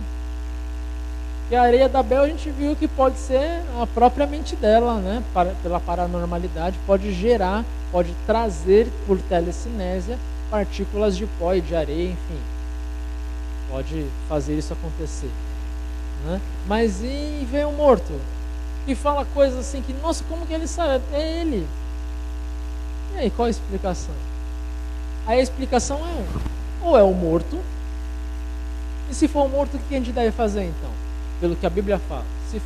E a areia da Bel a gente viu que pode ser a própria mente dela, né? Pela paranormalidade, pode gerar, pode trazer por telecinésia partículas de pó e de areia, enfim. Pode fazer isso acontecer. Né? Mas e ver um morto? Que fala coisas assim que, nossa, como que ele sabe? É ele. E aí, qual a explicação? Aí a explicação ou é o morto, e se for o morto, o que a gente deve fazer então? Pelo que a Bíblia fala. Se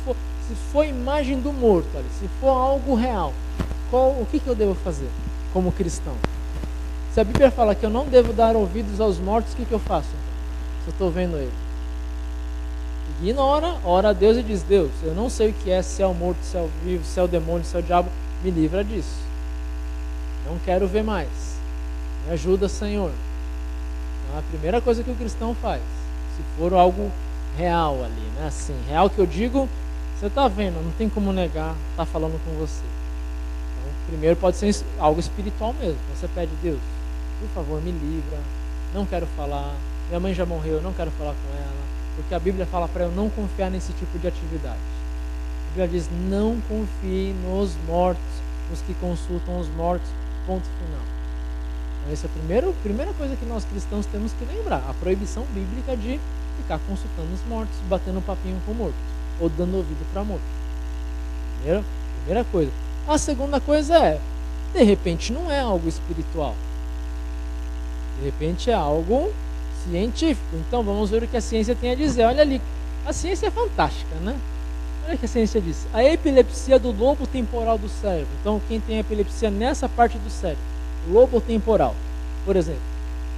for imagem do morto, se for algo real, o que eu devo fazer como cristão? Se a Bíblia fala que eu não devo dar ouvidos aos mortos, o que eu faço então? Se eu estou vendo ele? Ignora, ora a Deus e diz, Deus, eu não sei o que é, se é o morto, se é o vivo, se é o demônio, se é o diabo, me livra disso. Não quero ver mais. Me ajuda, Senhor. Então, a primeira coisa que o cristão faz, se for algo real ali, né? Assim, real que eu digo, você está vendo, não tem como negar, está falando com você. Então, primeiro pode ser algo espiritual mesmo. Você pede, Deus, por favor, me livra, não quero falar, minha mãe já morreu, não quero falar com ela, porque a Bíblia fala para eu não confiar nesse tipo de atividade. A Bíblia diz, não confie nos mortos, os que consultam os mortos, ponto final. Então, essa é a primeira coisa que nós cristãos temos que lembrar, a proibição bíblica de ficar consultando os mortos, batendo um papinho com o morto, ou dando ouvido para morto. Primeira coisa. A segunda coisa é, de repente não é algo espiritual. De repente é algo científico. Então vamos ver o que a ciência tem a dizer. Olha ali, a ciência é fantástica, né? Olha o que a ciência diz. A epilepsia do lobo temporal do cérebro. Então quem tem epilepsia nessa parte do cérebro, lobo temporal, por exemplo,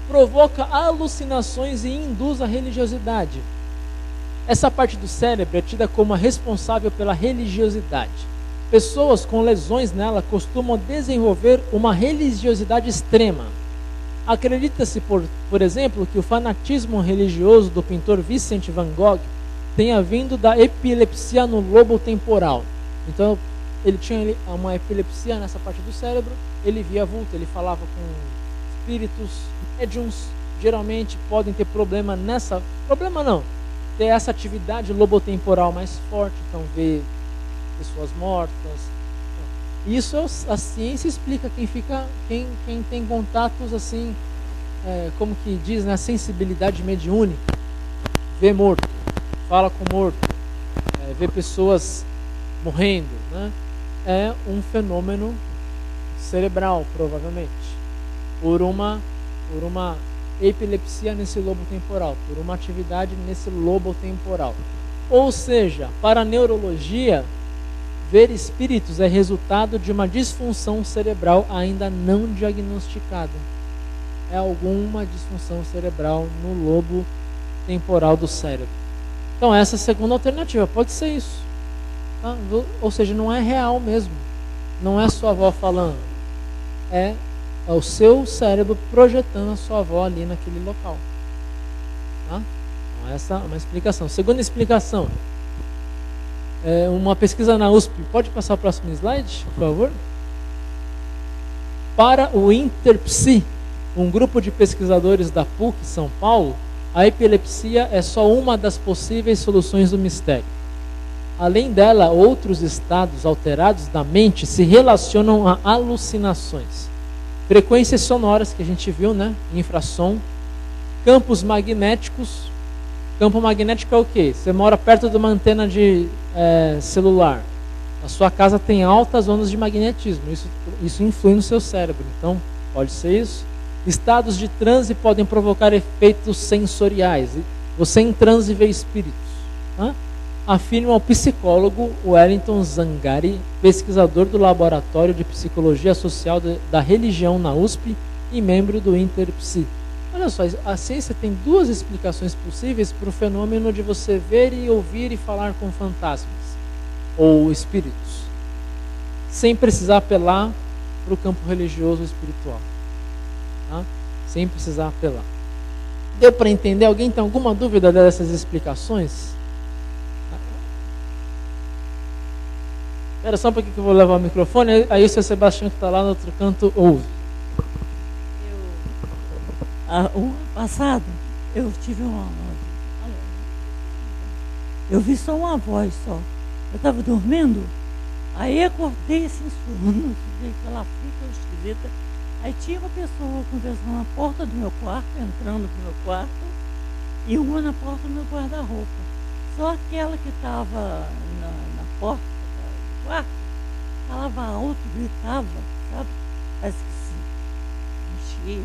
provoca alucinações e induz a religiosidade. Essa parte do cérebro é tida como a responsável pela religiosidade. Pessoas com lesões nela costumam desenvolver uma religiosidade extrema. Acredita-se, por exemplo, que o fanatismo religioso do pintor Vincent van Gogh tenha vindo da epilepsia no lobo temporal. Então, ele tinha uma epilepsia nessa parte do cérebro, ele via vulto, ele falava com espíritos, médiums, geralmente podem ter problema ter essa atividade lobotemporal mais forte, então ver pessoas mortas. Isso a ciência explica, quem tem contatos assim, como que diz, né, sensibilidade mediúnica, vê morto, fala com morto, vê pessoas morrendo, né? É um fenômeno cerebral, provavelmente, por uma epilepsia nesse lobo temporal, por uma atividade nesse lobo temporal. Ou seja, para a neurologia, ver espíritos é resultado de uma disfunção cerebral ainda não diagnosticada. É alguma disfunção cerebral no lobo temporal do cérebro. Então essa é a segunda alternativa, pode ser isso. Tá? Ou seja, não é real mesmo. Não é sua avó falando. É o seu cérebro projetando a sua avó ali naquele local. Tá? Então essa é uma explicação. Segunda explicação. Uma pesquisa na USP. Pode passar o próximo slide, por favor? Para o Interpsi, um grupo de pesquisadores da PUC São Paulo, a epilepsia é só uma das possíveis soluções do mistério. Além dela, outros estados alterados da mente se relacionam a alucinações. Frequências sonoras, que a gente viu, né? Infrassom. Campos magnéticos. Campo magnético é o quê? Você mora perto de uma antena de celular. A sua casa tem altas ondas de magnetismo. Isso influi no seu cérebro. Então, pode ser isso. Estados de transe podem provocar efeitos sensoriais. Você em transe vê espíritos. Tá? Afirma o psicólogo Wellington Zangari, pesquisador do Laboratório de Psicologia Social da Religião na USP e membro do Interpsi. Olha só, a ciência tem duas explicações possíveis para o fenômeno de você ver e ouvir e falar com fantasmas ou espíritos, sem precisar apelar para o campo religioso ou espiritual. Tá? Sem precisar apelar. Deu para entender? Alguém tem alguma dúvida dessas explicações? Espera só um pouquinho que eu vou levar o microfone, aí o seu Sebastião que está lá no outro canto ouve. O ano passado, eu tive eu vi só uma voz só. Eu estava dormindo, aí acordei assim, sono, aquela fica esquisita. Aí tinha uma pessoa conversando na porta do meu quarto, entrando pro meu quarto, e uma na porta do meu guarda-roupa. Só aquela que estava na porta do quarto, falava alto, gritava, sabe? Parece que se mexia.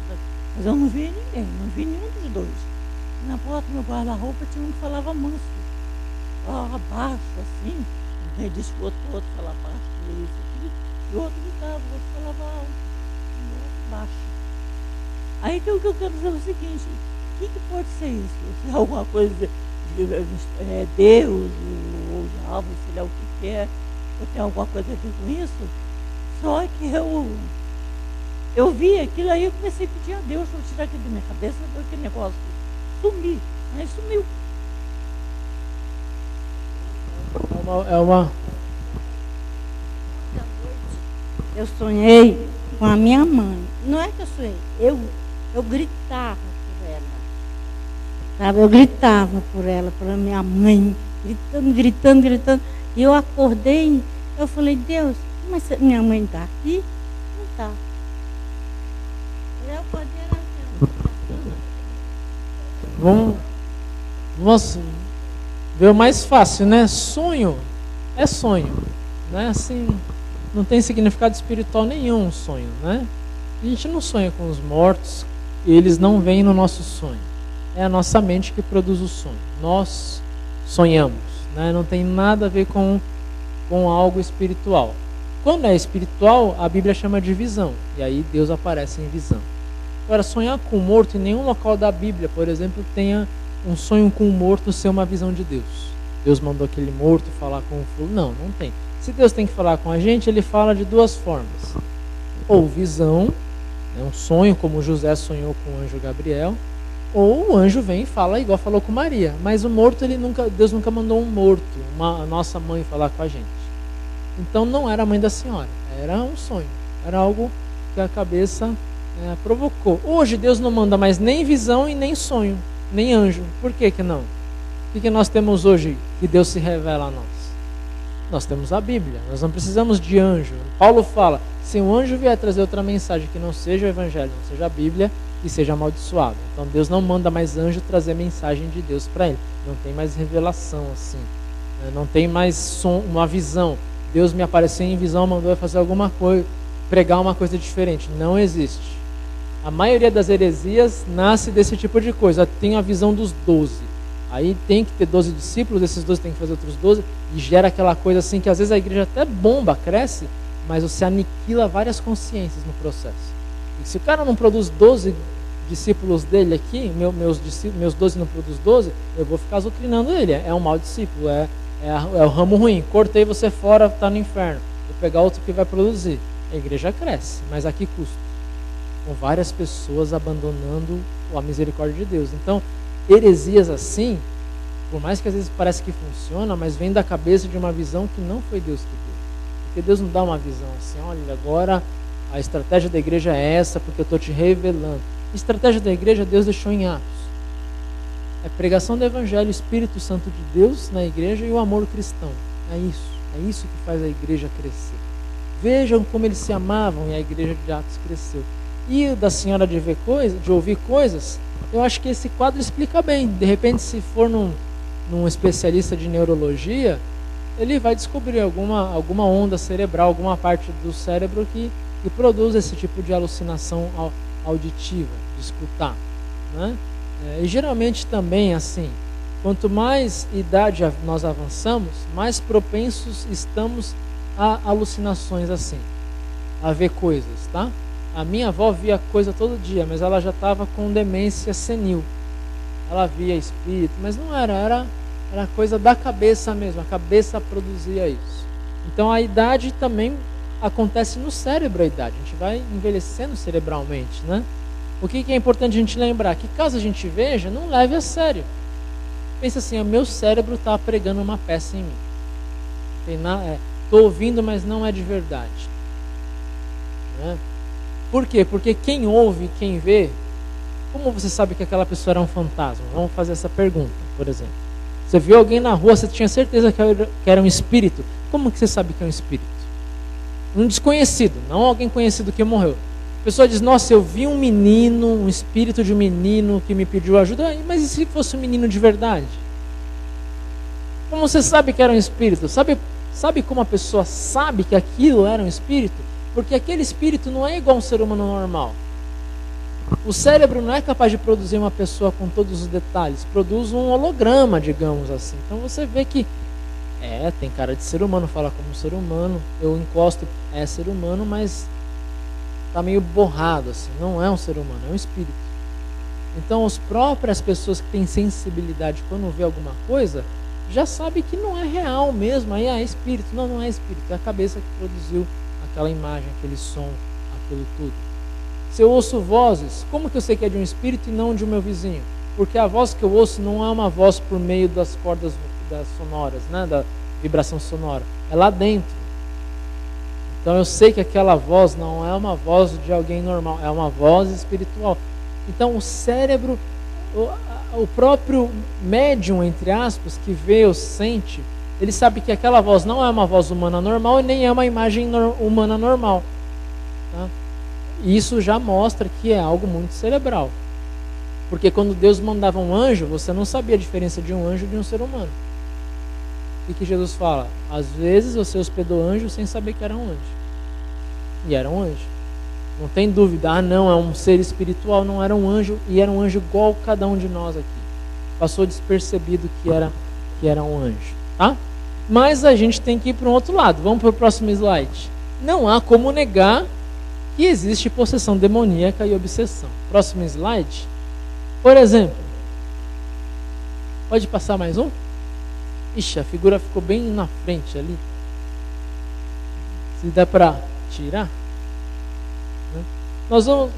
Mas eu não vi ninguém, não vi nenhum dos dois. Na porta do meu guarda-roupa tinha um que falava manso. Falava baixo, assim. Ele disse que o outro falava baixo, isso aqui. E o outro gritava, o outro falava alto. E o outro baixo. Aí então, o que eu quero dizer é o seguinte, o que pode ser isso? Se é alguma coisa de Deus, ou diabo, sei lá o que é, ou tem alguma coisa a ver com isso? Só que eu vi aquilo aí, eu comecei a pedir a Deus para tirar aquilo da minha cabeça, aquele negócio sumir. Aí sumiu. Eu sonhei com a minha mãe. Não é que eu sonhei, eu gritava por ela. Sabe? Eu gritava por ela, pela minha mãe, gritando. E eu acordei, eu falei, Deus, mas minha mãe está aqui? Não está. Vamos ver o mais fácil, né? Sonho é sonho, né? Assim, não tem significado espiritual nenhum sonho, né? A gente não sonha com os mortos, eles não vêm no nosso sonho. É a nossa mente que produz o sonho. Nós sonhamos, né? Não tem nada a ver com algo espiritual. Quando é espiritual, a Bíblia chama de visão, e aí Deus aparece em visão. Agora, sonhar com o morto, em nenhum local da Bíblia, por exemplo, tenha um sonho com o morto ser uma visão de Deus. Deus mandou aquele morto falar com o fulano. Não tem. Se Deus tem que falar com a gente, ele fala de duas formas. Ou visão, É um sonho, como José sonhou com o anjo Gabriel, ou o anjo vem e fala igual falou com Maria. Mas o morto, Deus nunca mandou um morto, a nossa mãe, falar com a gente. Então não era a mãe da senhora, era um sonho, era algo que a cabeça provocou. Hoje Deus não manda mais nem visão e nem sonho, nem anjo. Por que que não? O que nós temos hoje que Deus se revela a nós? Nós temos a Bíblia, nós não precisamos de anjo. Paulo fala, se um anjo vier trazer outra mensagem que não seja o Evangelho, não seja a Bíblia, que seja amaldiçoado. Então Deus não manda mais anjo trazer mensagem de Deus para ele. Não tem mais revelação assim, não tem mais uma visão. Deus me apareceu em visão, mandou eu fazer alguma coisa, pregar uma coisa diferente. Não existe. A maioria das heresias nasce desse tipo de coisa. Tem a visão dos 12. Aí tem que ter 12 discípulos, esses 12 tem que fazer outros 12, e gera aquela coisa assim que às vezes a igreja até bomba, cresce, mas você aniquila várias consciências no processo. E se o cara não produz 12 discípulos dele aqui, meus 12 não produz 12, eu vou ficar zoutrinando ele. É um mau discípulo, é o ramo ruim. Cortei você fora, está no inferno. Vou pegar outro que vai produzir. A igreja cresce, mas a que custo? Com várias pessoas abandonando a misericórdia de Deus. Então, heresias assim, por mais que às vezes parece que funciona, mas vem da cabeça de uma visão que não foi Deus que deu. Porque Deus não dá uma visão assim, olha, agora a estratégia da igreja é essa, porque eu estou te revelando. A estratégia da igreja Deus deixou em Atos. É pregação do Evangelho, o Espírito Santo de Deus na igreja e o amor cristão. É isso que faz a igreja crescer. Vejam como eles se amavam e a igreja de Atos cresceu. E da senhora de ouvir coisas, eu acho que esse quadro explica bem. De repente, se for num especialista de neurologia, ele vai descobrir alguma onda cerebral, alguma parte do cérebro que produz esse tipo de alucinação auditiva, de escutar, né? E geralmente também assim, quanto mais idade nós avançamos, mais propensos estamos a alucinações assim, a ver coisas, tá? A minha avó via coisa todo dia, mas ela já estava com demência senil. Ela via espírito, mas não era coisa da cabeça mesmo, a cabeça produzia isso. Então a idade também acontece no cérebro, a idade. A gente vai envelhecendo cerebralmente, né? O que é importante a gente lembrar? Que caso a gente veja, não leve a sério. Pensa assim, o meu cérebro está pregando uma peça em mim. Estou ouvindo, mas não é de verdade. Né? Por quê? Porque quem ouve, quem vê, como você sabe que aquela pessoa era um fantasma? Vamos fazer essa pergunta, por exemplo. Você viu alguém na rua, você tinha certeza que era um espírito. Como que você sabe que é um espírito? Um desconhecido, não alguém conhecido que morreu. A pessoa diz, nossa, eu vi um menino, um espírito de um menino que me pediu ajuda. Mas e se fosse um menino de verdade? Como você sabe que era um espírito? Sabe como a pessoa sabe que aquilo era um espírito? Porque aquele espírito não é igual a um ser humano normal. O cérebro não é capaz de produzir uma pessoa com todos os detalhes. Produz um holograma, digamos assim. Então você vê que tem cara de ser humano, fala como ser humano. Eu encosto, é ser humano, mas está meio borrado assim. Não é um ser humano, é um espírito. Então as próprias pessoas que têm sensibilidade quando vê alguma coisa, já sabe que não é real mesmo. Aí é espírito. Não é espírito. É a cabeça que produziu aquela imagem, aquele som, aquilo tudo. Se eu ouço vozes, como que eu sei que é de um espírito e não de um meu vizinho? Porque a voz que eu ouço não é uma voz por meio das cordas sonoras, né? Da vibração sonora. É lá dentro. Então eu sei que aquela voz não é uma voz de alguém normal, é uma voz espiritual. Então o cérebro, o próprio médium, entre aspas, que vê ou sente, ele sabe que aquela voz não é uma voz humana normal e nem é uma imagem humana normal. Tá? Isso já mostra que é algo muito cerebral. Porque quando Deus mandava um anjo, você não sabia a diferença de um anjo e de um ser humano. O que Jesus fala? Às vezes você hospedou anjo sem saber que era um anjo. E era um anjo. Não tem dúvida. Não, é um ser espiritual, não era um anjo. E era um anjo igual a cada um de nós aqui. Passou despercebido que era um anjo. Tá? Mas a gente tem que ir para um outro lado. Vamos para o próximo slide. Não há como negar que existe possessão demoníaca e obsessão. Próximo slide. Por exemplo, pode passar mais um? Ixi, a figura ficou bem na frente ali. Se dá para tirar. Né? Nós vamos...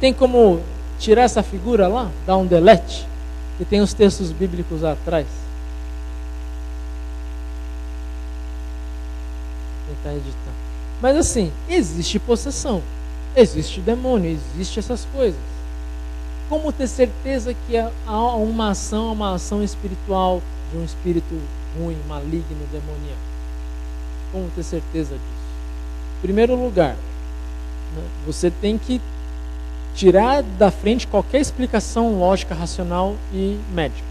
Tem como tirar essa figura lá? Dar um delete? Que tem os textos bíblicos atrás. Vou tentar editar. Mas assim, existe possessão. Existe demônio. Existe essas coisas. Como ter certeza que há uma ação espiritual de um espírito ruim, maligno, demoníaco? Como ter certeza disso? Em primeiro lugar, né, você tem que tirar da frente qualquer explicação lógica, racional e médica.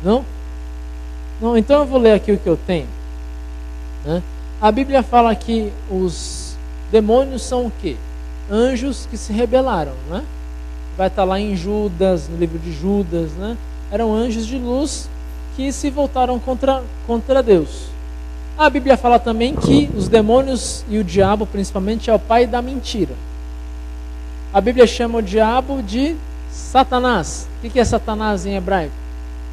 Não? Não, então eu vou ler aqui o que eu tenho. Né? A Bíblia fala que os demônios são o quê? Anjos que se rebelaram, né? Vai estar lá em Judas, no livro de Judas, né? Eram anjos de luz que se voltaram contra Deus. A Bíblia fala também que os demônios e o diabo, principalmente, é o pai da mentira. A Bíblia chama o diabo de Satanás. O que é Satanás em hebraico?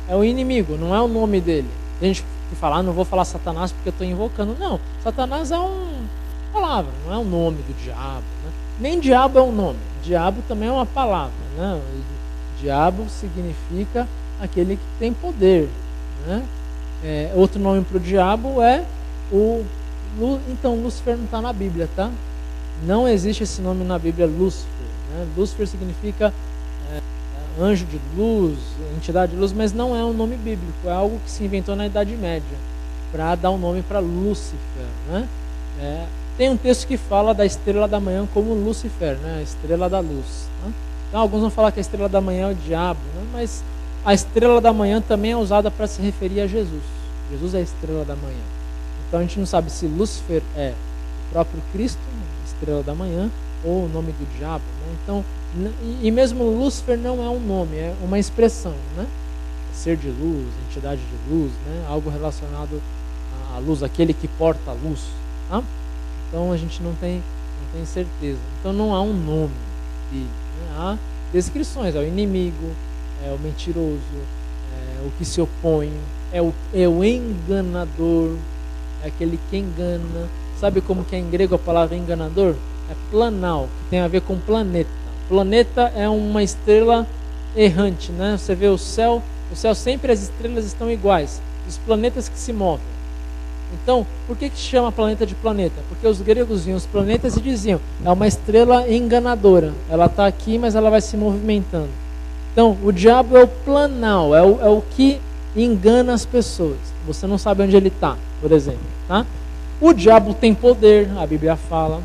É o inimigo, não é o nome dele. Tem gente que fala, não vou falar Satanás porque eu estou invocando. Não, Satanás é uma palavra, não é o nome do diabo. Né? Nem diabo é um nome. Diabo também é uma palavra. Né? Diabo significa aquele que tem poder. Né? Outro nome para o diabo é então Lúcifer não está na Bíblia, tá? Não existe esse nome na Bíblia, Lúcifer. Né? Lúcifer significa anjo de luz, entidade de luz, mas não é um nome bíblico, é algo que se inventou na Idade Média para dar um nome para Lúcifer. Né? Tem um texto que fala da estrela da manhã como Lúcifer, né? A estrela da luz. Né? Então alguns vão falar que a estrela da manhã é o diabo, né? Mas a estrela da manhã também é usada para se referir a Jesus. Jesus é a estrela da manhã. Então a gente não sabe se Lúcifer é o próprio Cristo, estrela da manhã, ou o nome do diabo. Né? Então, e mesmo Lúcifer não é um nome, é uma expressão. Né? Ser de luz, entidade de luz, né? Algo relacionado à luz, aquele que porta a luz. Tá? Então a gente não tem certeza. Então não há um nome dele. Né? Há descrições, é o inimigo, é o mentiroso, é o que se opõe, é o enganador, é aquele que engana. Sabe como que é em grego a palavra enganador? É planal, que tem a ver com planeta. Planeta é uma estrela errante, né? Você vê o céu sempre as estrelas estão iguais, os planetas que se movem. Então, por que chama planeta de planeta? Porque os gregos viam os planetas e diziam, é uma estrela enganadora, ela está aqui, mas ela vai se movimentando. Então, o diabo é o planal, é o que engana as pessoas. Você não sabe onde ele está, por exemplo. Tá? O diabo tem poder, a Bíblia fala.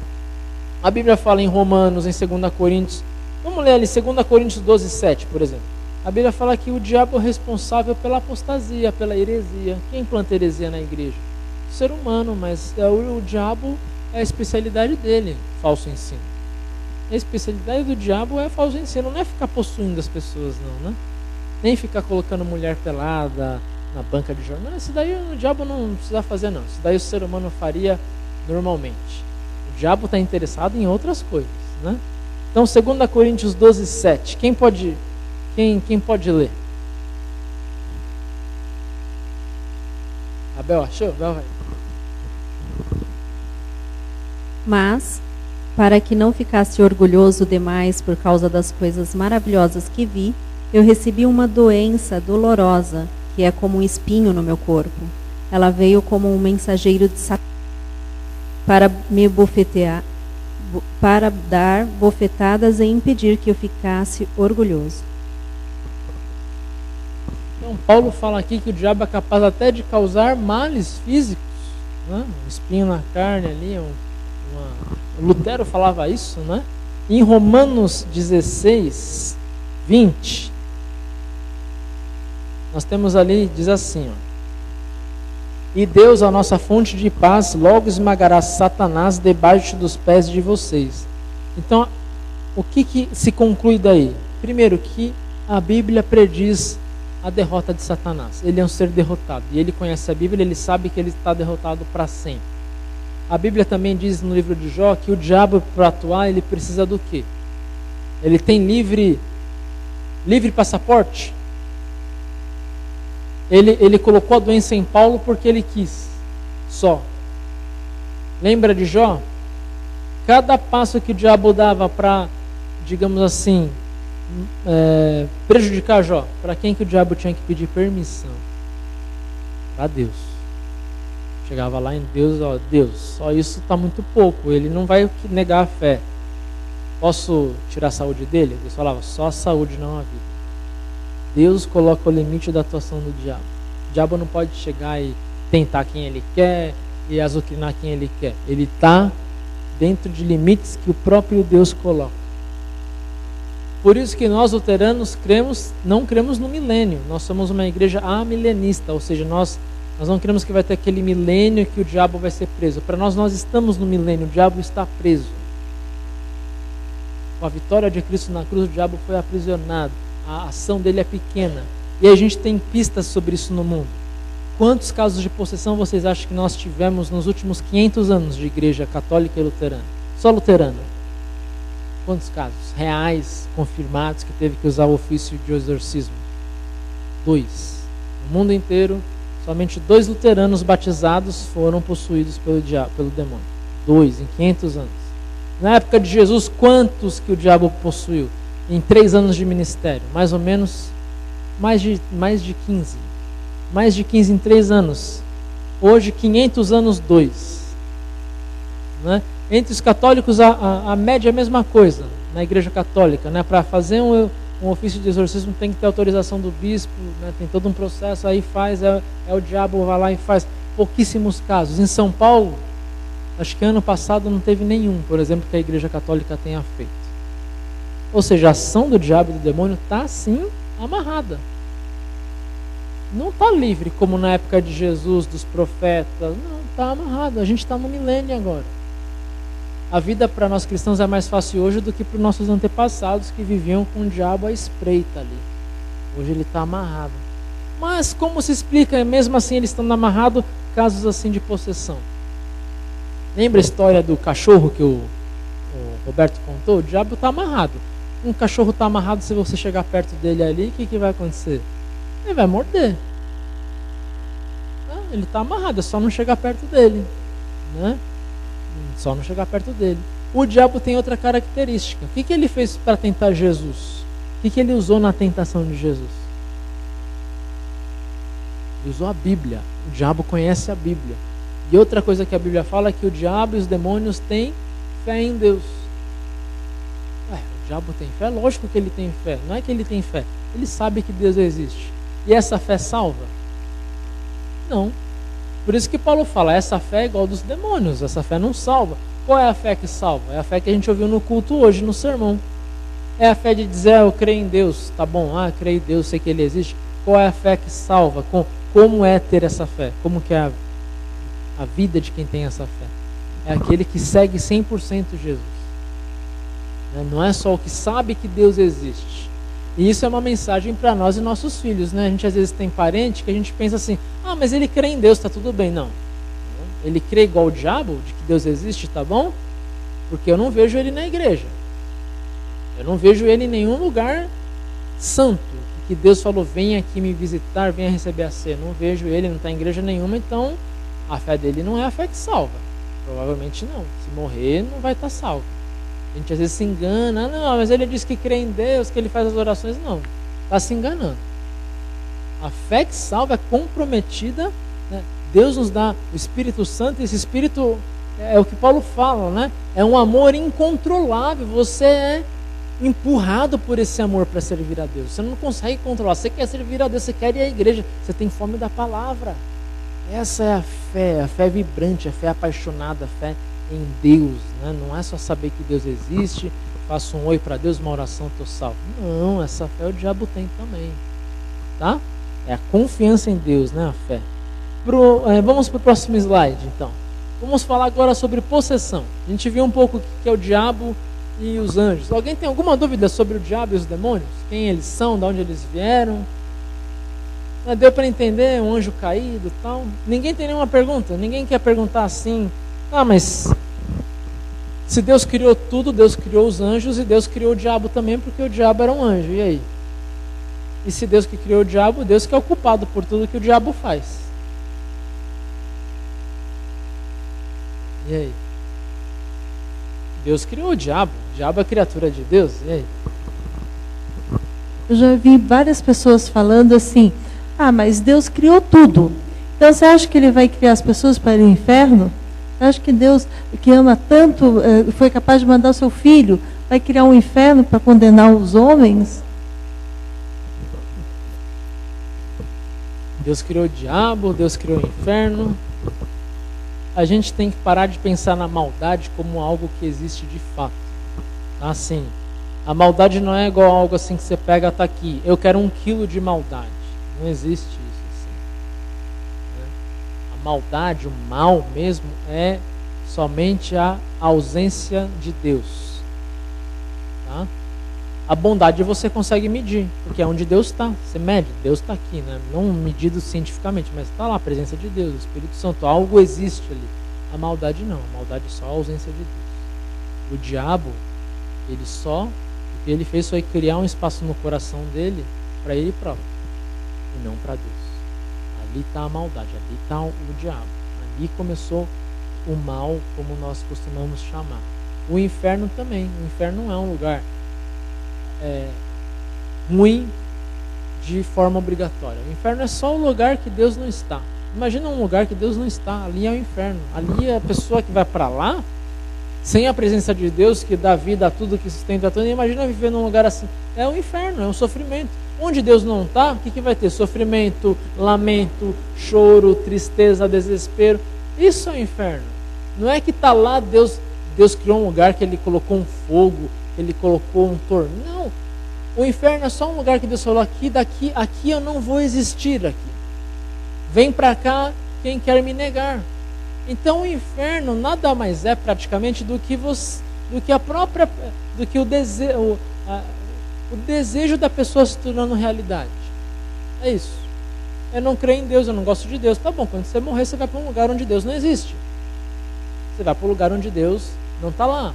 A Bíblia fala em Romanos, em 2 Coríntios. Vamos ler ali 2 Coríntios 12, 7, por exemplo. A Bíblia fala que o diabo é responsável pela apostasia, pela heresia. Quem planta heresia na igreja? O ser humano, mas o diabo é a especialidade dele, falso ensino. A especialidade do diabo é falso ensino, não é ficar possuindo as pessoas, não, né? Nem ficar colocando mulher pelada na banca de jornal. Isso daí o diabo não precisa fazer, não. Isso daí o ser humano faria normalmente. O diabo está interessado em outras coisas, né? Então, 2 Coríntios 12, 7. Quem pode ler? Abel achou? Abel vai. Mas, para que não ficasse orgulhoso demais por causa das coisas maravilhosas que vi, eu recebi uma doença dolorosa, que é como um espinho no meu corpo. Ela veio como um mensageiro de Satanás para me bofetear, para dar bofetadas e impedir que eu ficasse orgulhoso. Então, Paulo fala aqui que o diabo é capaz até de causar males físicos, né? Um espinho na carne ali, Lutero falava isso, né? Em Romanos 16, 20, nós temos ali, diz assim, ó, e Deus, a nossa fonte de paz, logo esmagará Satanás debaixo dos pés de vocês. Então, o que se conclui daí? Primeiro, que a Bíblia prediz a derrota de Satanás. Ele é um ser derrotado. E ele conhece a Bíblia, ele sabe que ele está derrotado para sempre. A Bíblia também diz no livro de Jó que o diabo, para atuar, ele precisa do quê? Ele tem livre passaporte? Ele colocou a doença em Paulo porque ele quis. Só. Lembra de Jó? Cada passo que o diabo dava para, digamos assim, prejudicar Jó, para quem que o diabo tinha que pedir permissão? Para Deus. Chegava lá em Deus, ó, Deus, só isso está muito pouco, ele não vai negar a fé. Posso tirar a saúde dele? Deus falava, só a saúde, não a vida. Deus coloca o limite da atuação do diabo. O diabo não pode chegar e tentar quem ele quer e azucrinar quem ele quer. Ele está dentro de limites que o próprio Deus coloca. Por isso que nós luteranos não cremos no milênio. Nós somos uma igreja amilenista, ou seja, nós não cremos que vai ter aquele milênio que o diabo vai ser preso. Para nós estamos no milênio, o diabo está preso. Com a vitória de Cristo na cruz, o diabo foi aprisionado. A ação dele é pequena. E a gente tem pistas sobre isso no mundo. Quantos casos de possessão vocês acham que nós tivemos nos últimos 500 anos de igreja católica e luterana? Só luterana. Quantos casos reais, confirmados, que teve que usar o ofício de exorcismo? 2. No mundo inteiro, somente 2 luteranos batizados foram possuídos pelo demônio. 2 em 500 anos. Na época de Jesus, quantos que o diabo possuiu? Em 3 anos de ministério? Mais ou menos, mais de 15. Mais de 15 em 3 anos. Hoje, 500 anos, 2. Né? Entre os católicos, a média é a mesma coisa. Na igreja católica, né? Para fazer um ofício de exorcismo tem que ter autorização do bispo, né? Tem todo um processo, aí faz, o diabo vai lá e faz. Pouquíssimos casos. Em São Paulo, acho que ano passado não teve nenhum, por exemplo, que a igreja católica tenha feito. Ou seja, a ação do diabo e do demônio está sim amarrada. Não está livre como na época de Jesus, dos profetas. Não, está amarrado. A gente está no milênio agora. A vida para nós cristãos é mais fácil hoje do que para os nossos antepassados que viviam com o diabo à espreita ali. Hoje ele está amarrado. Mas como se explica, mesmo assim ele estando amarrado, casos assim de possessão? Lembra a história do cachorro que o Roberto contou? O diabo está amarrado. Um cachorro está amarrado, se você chegar perto dele ali, o que vai acontecer? Ele vai morder. Ele está amarrado, é só não chegar perto dele. Né? Só não chegar perto dele. O diabo tem outra característica. O que ele fez para tentar Jesus? O que ele usou na tentação de Jesus? Ele usou a Bíblia. O diabo conhece a Bíblia. E outra coisa que a Bíblia fala é que o diabo e os demônios têm fé em Deus. O diabo tem fé? Lógico que ele tem fé. Não é que ele tem fé. Ele sabe que Deus existe. E essa fé salva? Não. Por isso que Paulo fala, essa fé é igual dos demônios, essa fé não salva. Qual é a fé que salva? É a fé que a gente ouviu no culto hoje, no sermão. É a fé de dizer, eu creio em Deus, tá bom, creio em Deus, sei que Ele existe. Qual é a fé que salva? Como é ter essa fé? Como que é a vida de quem tem essa fé? É aquele que segue 100% Jesus. Não é só o que sabe que Deus existe. E isso é uma mensagem para nós e nossos filhos, né? A gente às vezes tem parente que a gente pensa assim, mas ele crê em Deus, está tudo bem. Não. Ele crê igual o diabo, de que Deus existe, tá bom? Porque eu não vejo ele na igreja. Eu não vejo ele em nenhum lugar santo. Que Deus falou, venha aqui me visitar, venha receber a ceia. Não vejo ele, não está em igreja nenhuma, então a fé dele não é a fé que salva. Provavelmente não. Se morrer, não vai estar salvo. A gente às vezes se engana, não, mas ele diz que crê em Deus, que ele faz as orações. Não, está se enganando. A fé que salva é comprometida, né? Deus nos dá o Espírito Santo, e esse Espírito é o que Paulo fala, né? É um amor incontrolável, você é empurrado por esse amor para servir a Deus. Você não consegue controlar, você quer servir a Deus, você quer ir à igreja, você tem fome da palavra. Essa é a fé vibrante, a fé apaixonada, a fé em Deus, né? Não é só saber que Deus existe, faço um oi para Deus, uma oração, estou salvo. Não, essa fé o diabo tem também, tá? É a confiança em Deus, né? A fé. Vamos para o próximo slide, então. Vamos falar agora sobre possessão. A gente viu um pouco o que é o diabo e os anjos. Alguém tem alguma dúvida sobre o diabo e os demônios? Quem eles são, de onde eles vieram? Deu para entender? Um anjo caído e tal? Ninguém tem nenhuma pergunta? Ninguém quer perguntar assim... mas se Deus criou tudo, Deus criou os anjos e Deus criou o diabo também, porque o diabo era um anjo, e aí? E se Deus que criou o diabo, Deus que é o culpado por tudo que o diabo faz. E aí? Deus criou o diabo. O diabo é criatura de Deus. E aí? Eu já vi várias pessoas falando assim: ah, mas Deus criou tudo. Então você acha que ele vai criar as pessoas para ir ao inferno? Você acha que Deus, que ama tanto, foi capaz de mandar o seu filho, vai criar um inferno para condenar os homens? Deus criou o diabo, Deus criou o inferno. A gente tem que parar de pensar na maldade como algo que existe de fato. Assim, a maldade não é igual algo assim que você pega, tá aqui, eu quero 1 quilo de maldade. Não existe isso assim. A maldade, o mal mesmo, é somente a ausência de Deus. Tá? A bondade você consegue medir, porque é onde Deus está. Você mede, Deus está aqui, né? Não medido cientificamente, mas está lá a presença de Deus, o Espírito Santo. Algo existe ali. A maldade não, a maldade é só a ausência de Deus. O diabo, ele só, o que ele fez foi criar um espaço no coração dele para ele próprio, e não para Deus. Ali está a maldade, ali está o diabo. Ali começou o mal, como nós costumamos chamar. O inferno também. O inferno não é um lugar ruim de forma obrigatória. O inferno é só o lugar que Deus não está. Imagina um lugar que Deus não está. Ali é o inferno. Ali a pessoa que vai para lá, sem a presença de Deus, que dá vida a tudo, que sustenta tudo. Imagina viver num lugar assim. É um inferno, é um sofrimento. Onde Deus não está, o que vai ter? Sofrimento, lamento, choro, tristeza, desespero. Isso é o inferno. Não é que está lá Deus criou um lugar que Ele colocou um fogo, Ele colocou um torno. Não. O inferno é só um lugar que Deus falou: aqui eu não vou existir aqui. Vem para cá quem quer me negar. Então o inferno nada mais é praticamente do que o desejo da pessoa se tornando realidade. É isso. Eu não creio em Deus, eu não gosto de Deus. Tá bom, quando você morrer, você vai para um lugar onde Deus não existe. Você vai para um lugar onde Deus não está lá.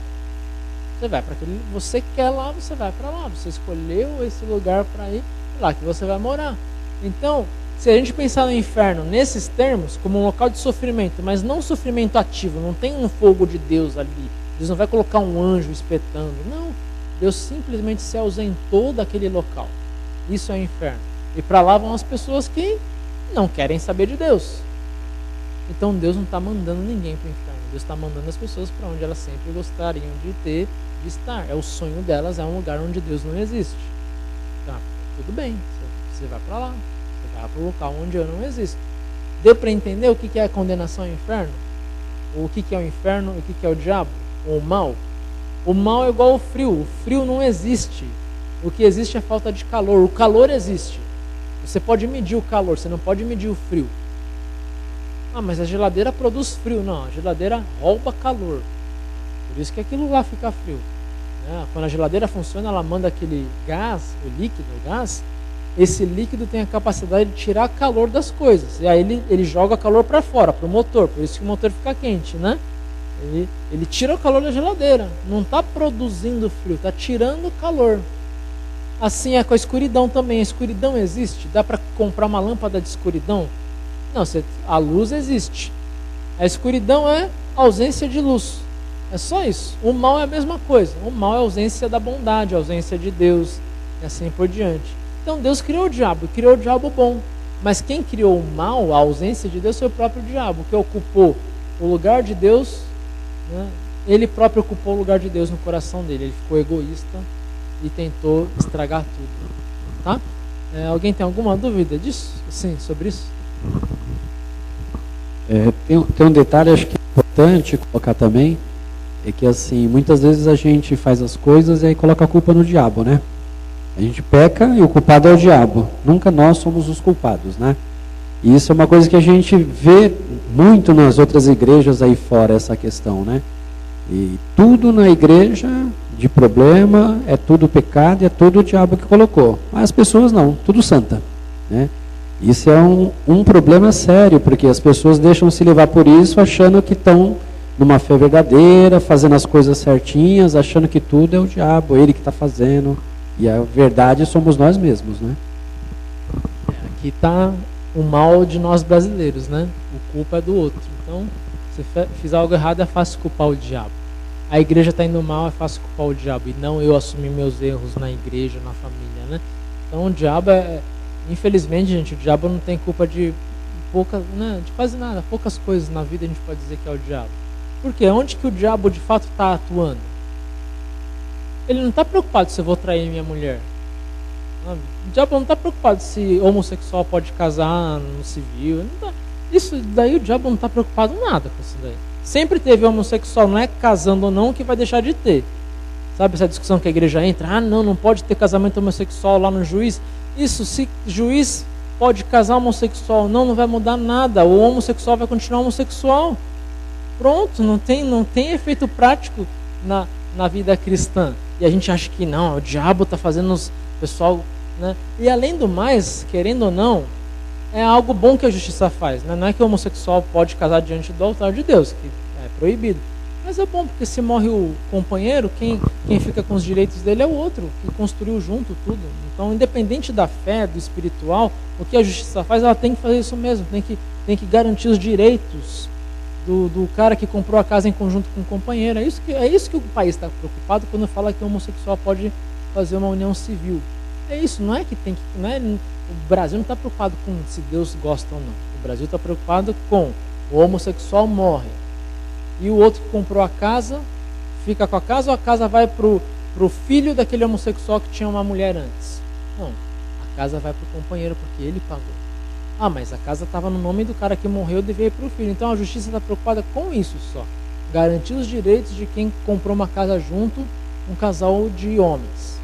Você vai para aquele que você quer lá, você vai para lá. Você escolheu esse lugar para ir, é lá que você vai morar. Então, se a gente pensar no inferno nesses termos, como um local de sofrimento, mas não sofrimento ativo, não tem um fogo de Deus ali. Deus não vai colocar um anjo espetando. Não. Deus simplesmente se ausentou daquele local. Isso é o inferno. E para lá vão as pessoas que não querem saber de Deus. Então Deus não está mandando ninguém para o inferno. Deus está mandando as pessoas para onde elas sempre gostariam de estar. É o sonho delas, é um lugar onde Deus não existe. Tá, tudo bem, você vai para lá. Você vai para o local onde eu não existo. Deu para entender o que é a condenação ao inferno? O que é o inferno e o que é o diabo? Ou o mal? O mal é igual ao frio. O frio não existe. O que existe é falta de calor. O calor existe. Você pode medir o calor, você não pode medir o frio. Ah, mas a geladeira produz frio. Não, a geladeira rouba calor. Por isso que aquilo lá fica frio. Né? Quando a geladeira funciona, ela manda aquele gás, o líquido, o gás. Esse líquido tem a capacidade de tirar calor das coisas. E aí ele joga calor para fora, para o motor. Por isso que o motor fica quente, né? Ele tira o calor da geladeira. Não está produzindo frio, está tirando calor. Assim é com a escuridão também. A escuridão existe? Dá para comprar uma lâmpada de escuridão? Não, a luz existe. A escuridão é ausência de luz. É só isso. O mal é a mesma coisa. O mal é a ausência da bondade, a ausência de Deus, e assim por diante. Então Deus criou o diabo, e criou o diabo bom. Mas quem criou o mal, a ausência de Deus, foi o próprio diabo, que ocupou o lugar de Deus, né? Ele próprio ocupou o lugar de Deus no coração dele. Ele ficou egoísta e tentou estragar tudo. Tá? Alguém tem alguma dúvida disso? Sim, sobre isso? Tem um detalhe, acho que é importante colocar também, é que assim, muitas vezes a gente faz as coisas e aí coloca a culpa no diabo, né? A gente peca e o culpado é o diabo. Nunca nós somos os culpados, né? E isso é uma coisa que a gente vê muito nas outras igrejas aí fora, essa questão, né? E tudo na igreja de problema é tudo pecado e é tudo o diabo que colocou. Mas as pessoas não, tudo santa, né? Isso é um problema sério, porque as pessoas deixam se levar por isso, achando que estão numa fé verdadeira, fazendo as coisas certinhas, achando que tudo é o diabo, ele que está fazendo. E a verdade somos nós mesmos, né? Aqui está o mal de nós brasileiros, né? O culpa é do outro. Então, se fizer algo errado, é fácil culpar o diabo. a igreja está indo mal, é fácil culpar o diabo, e não eu assumir meus erros na igreja, na família, né? Então o diabo infelizmente, gente, o diabo não tem culpa de né, de quase nada, poucas coisas na vida a gente pode dizer que é o diabo. Por quê? Onde que o diabo de fato está atuando? Ele não está preocupado se eu vou trair minha mulher. O diabo não está preocupado se homossexual pode casar no civil. Não tá. Isso daí o diabo não está preocupado nada com isso daí. Sempre teve homossexual, não é casando ou não que vai deixar de ter. Sabe essa discussão que a igreja entra? Não pode ter casamento homossexual lá no juiz. Isso, se juiz pode casar homossexual, não vai mudar nada. O homossexual vai continuar homossexual. Pronto, não tem efeito prático na vida cristã. E a gente acha que não, o diabo está fazendo os pessoal, né? E além do mais, querendo ou não, é algo bom que a justiça faz, né? Não é que o homossexual pode casar diante do altar de Deus, que é proibido. Mas é bom, porque se morre o companheiro, quem fica com os direitos dele é o outro, que construiu junto tudo. Então, independente da fé, do espiritual, o que a justiça faz, ela tem que fazer isso mesmo, tem que garantir os direitos do cara que comprou a casa em conjunto com o companheiro. É isso que o país está preocupado quando fala que o homossexual pode fazer uma união civil. É isso, não é que tem que... o Brasil não está preocupado com se Deus gosta ou não. O Brasil está preocupado com o homossexual morre. E o outro que comprou a casa, fica com a casa, ou a casa vai pro filho daquele homossexual que tinha uma mulher antes? Não, a casa vai pro companheiro porque ele pagou. Mas a casa estava no nome do cara que morreu, devia ir pro filho. Então a justiça está preocupada com isso só. Garantir os direitos de quem comprou uma casa junto, um casal de homens.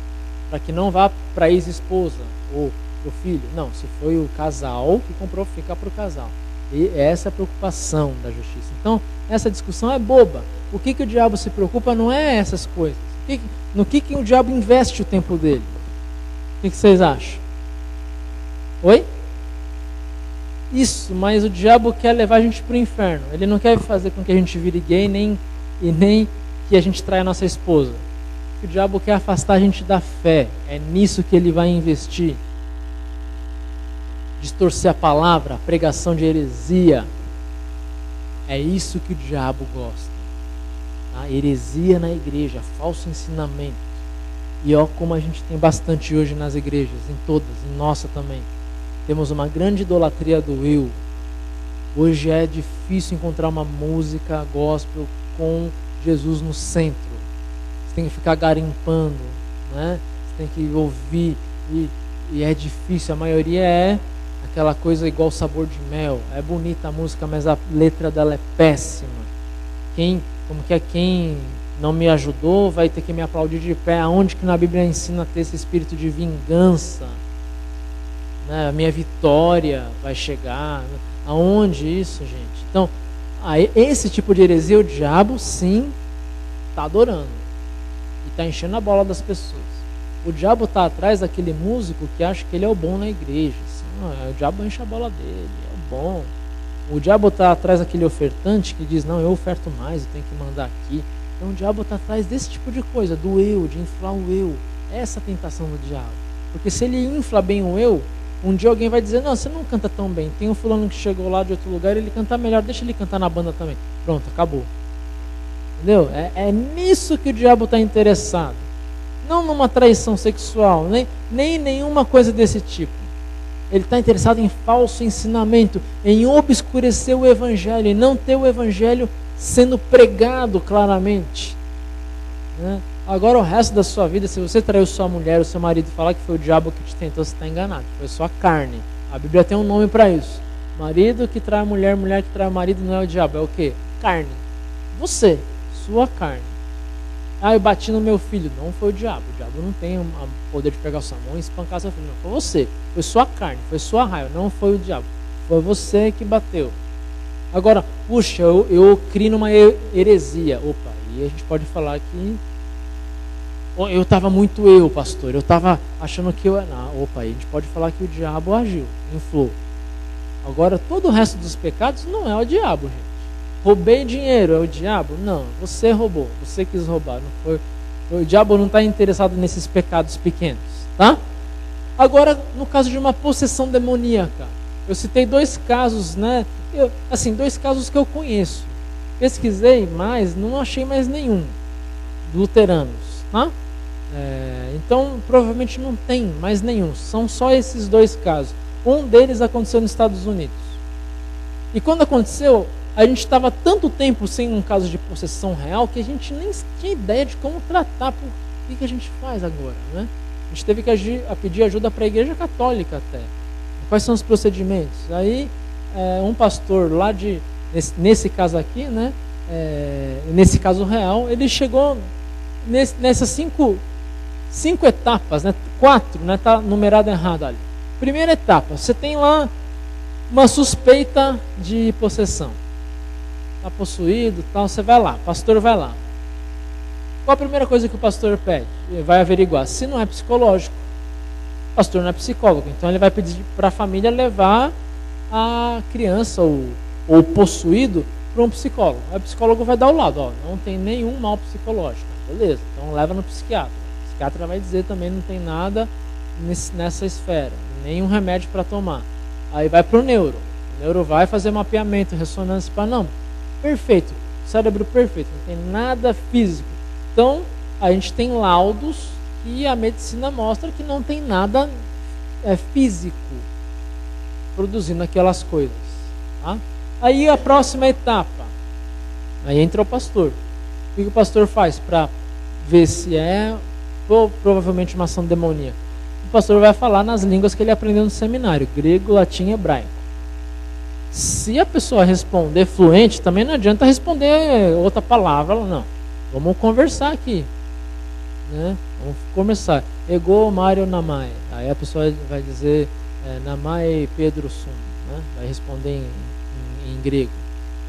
Para que não vá para a ex-esposa ou pro filho. Não, se foi o casal que comprou, fica pro casal. E essa é a preocupação da justiça. Então, essa discussão é boba. O que o diabo se preocupa não é essas coisas. No que o diabo investe o tempo dele? O que vocês acham? Oi? Isso, mas o diabo quer levar a gente para o inferno. Ele não quer fazer com que a gente vire gay, nem que a gente traia a nossa esposa. O diabo quer afastar a gente da fé. É nisso que ele vai investir. Distorcer a palavra, a pregação de heresia. É isso que o diabo gosta. A heresia na igreja, falso ensinamento. E ó como a gente tem bastante hoje nas igrejas, em todas, em nossa também. Temos uma grande idolatria do eu. Hoje é difícil encontrar uma música gospel com Jesus no centro. Você tem que ficar garimpando, né? Você tem que ouvir e é difícil. A maioria é aquela coisa igual sabor de mel. É bonita a música, mas a letra dela é péssima. Quem não me ajudou vai ter que me aplaudir de pé. Aonde que na Bíblia ensina a ter esse espírito de vingança? Né? A minha vitória vai chegar. Aonde isso, gente? Então, esse tipo de heresia, o diabo sim está adorando. E está enchendo a bola das pessoas. O diabo está atrás daquele músico que acha que ele é o bom na igreja. Assim, o diabo enche a bola dele, é o bom. O diabo está atrás daquele ofertante que diz, não, eu oferto mais, eu tenho que mandar aqui. Então o diabo está atrás desse tipo de coisa, do eu, de inflar o eu. Essa é a tentação do diabo. Porque se ele infla bem o eu, um dia alguém vai dizer, não, você não canta tão bem. Tem um fulano que chegou lá de outro lugar, ele canta melhor, deixa ele cantar na banda também. Pronto, acabou. Entendeu? É nisso que o diabo está interessado. Não numa traição sexual, nem nenhuma coisa desse tipo. Ele está interessado em falso ensinamento, em obscurecer o evangelho, em não ter o evangelho sendo pregado claramente. Né? Agora o resto da sua vida, se você traiu sua mulher, o seu marido, e falar que foi o diabo que te tentou, você está enganado. Foi sua carne. A Bíblia tem um nome para isso. Marido que trai a mulher, mulher que trai o marido, não é o diabo, é o quê? Carne. Você, sua carne. Eu bati no meu filho. Não foi o diabo. O diabo não tem o poder de pegar sua mão e espancar seu filho. Não, foi você. Foi sua carne, foi sua raiva. Não foi o diabo. Foi você que bateu. Agora, puxa, eu criei numa heresia. Opa, e a gente pode falar que eu estava muito pastor. Eu estava achando que eu era. Opa, aí a gente pode falar que o diabo agiu, inflou. Agora, todo o resto dos pecados não é o diabo, gente. Roubei dinheiro, é o diabo? Não, você roubou, você quis roubar. Não foi. O diabo não está interessado nesses pecados pequenos, tá? Agora, no caso de uma possessão demoníaca, eu citei 2 casos, né? 2 casos que eu conheço. Pesquisei mais, não achei mais nenhum. luteranos, tá? Então, provavelmente não tem mais nenhum. São só esses dois casos. Um deles aconteceu nos Estados Unidos. E quando aconteceu, a gente estava tanto tempo sem um caso de possessão real que a gente nem tinha ideia de como tratar. Por que a gente faz agora, né? A gente teve que pedir ajuda para a Igreja Católica até. Quais são os procedimentos? Aí, um pastor lá nesse caso aqui, né? Nesse caso real, ele chegou nessas cinco etapas, né? 4, né? Tá numerado errado ali. Primeira etapa, você tem lá uma suspeita de possessão. Está possuído, tal, você vai lá, o pastor vai lá. Qual a primeira coisa que o pastor pede? Ele vai averiguar se não é psicológico. O pastor não é psicólogo, então ele vai pedir para a família levar a criança ou o possuído para um psicólogo. Aí o psicólogo vai dar o lado, ó, não tem nenhum mal psicológico. Beleza, então leva no psiquiatra. O psiquiatra vai dizer também não tem nada nessa esfera, nenhum remédio para tomar. Aí vai para o neuro. O neuro vai fazer mapeamento, ressonância para não. Perfeito, cérebro perfeito, não tem nada físico. Então, a gente tem laudos que a medicina mostra que não tem nada físico produzindo aquelas coisas. Tá? Aí a próxima etapa, aí entra o pastor. O que o pastor faz para ver se é provavelmente uma ação demoníaca? O pastor vai falar nas línguas que ele aprendeu no seminário, grego, latim e hebraico. Se a pessoa responder fluente, também não adianta responder outra palavra, não. Vamos conversar aqui, né? Vamos começar. Ego, Mário, Namai. Aí a pessoa vai dizer Namai, Pedro, Sum, né? Vai responder em grego.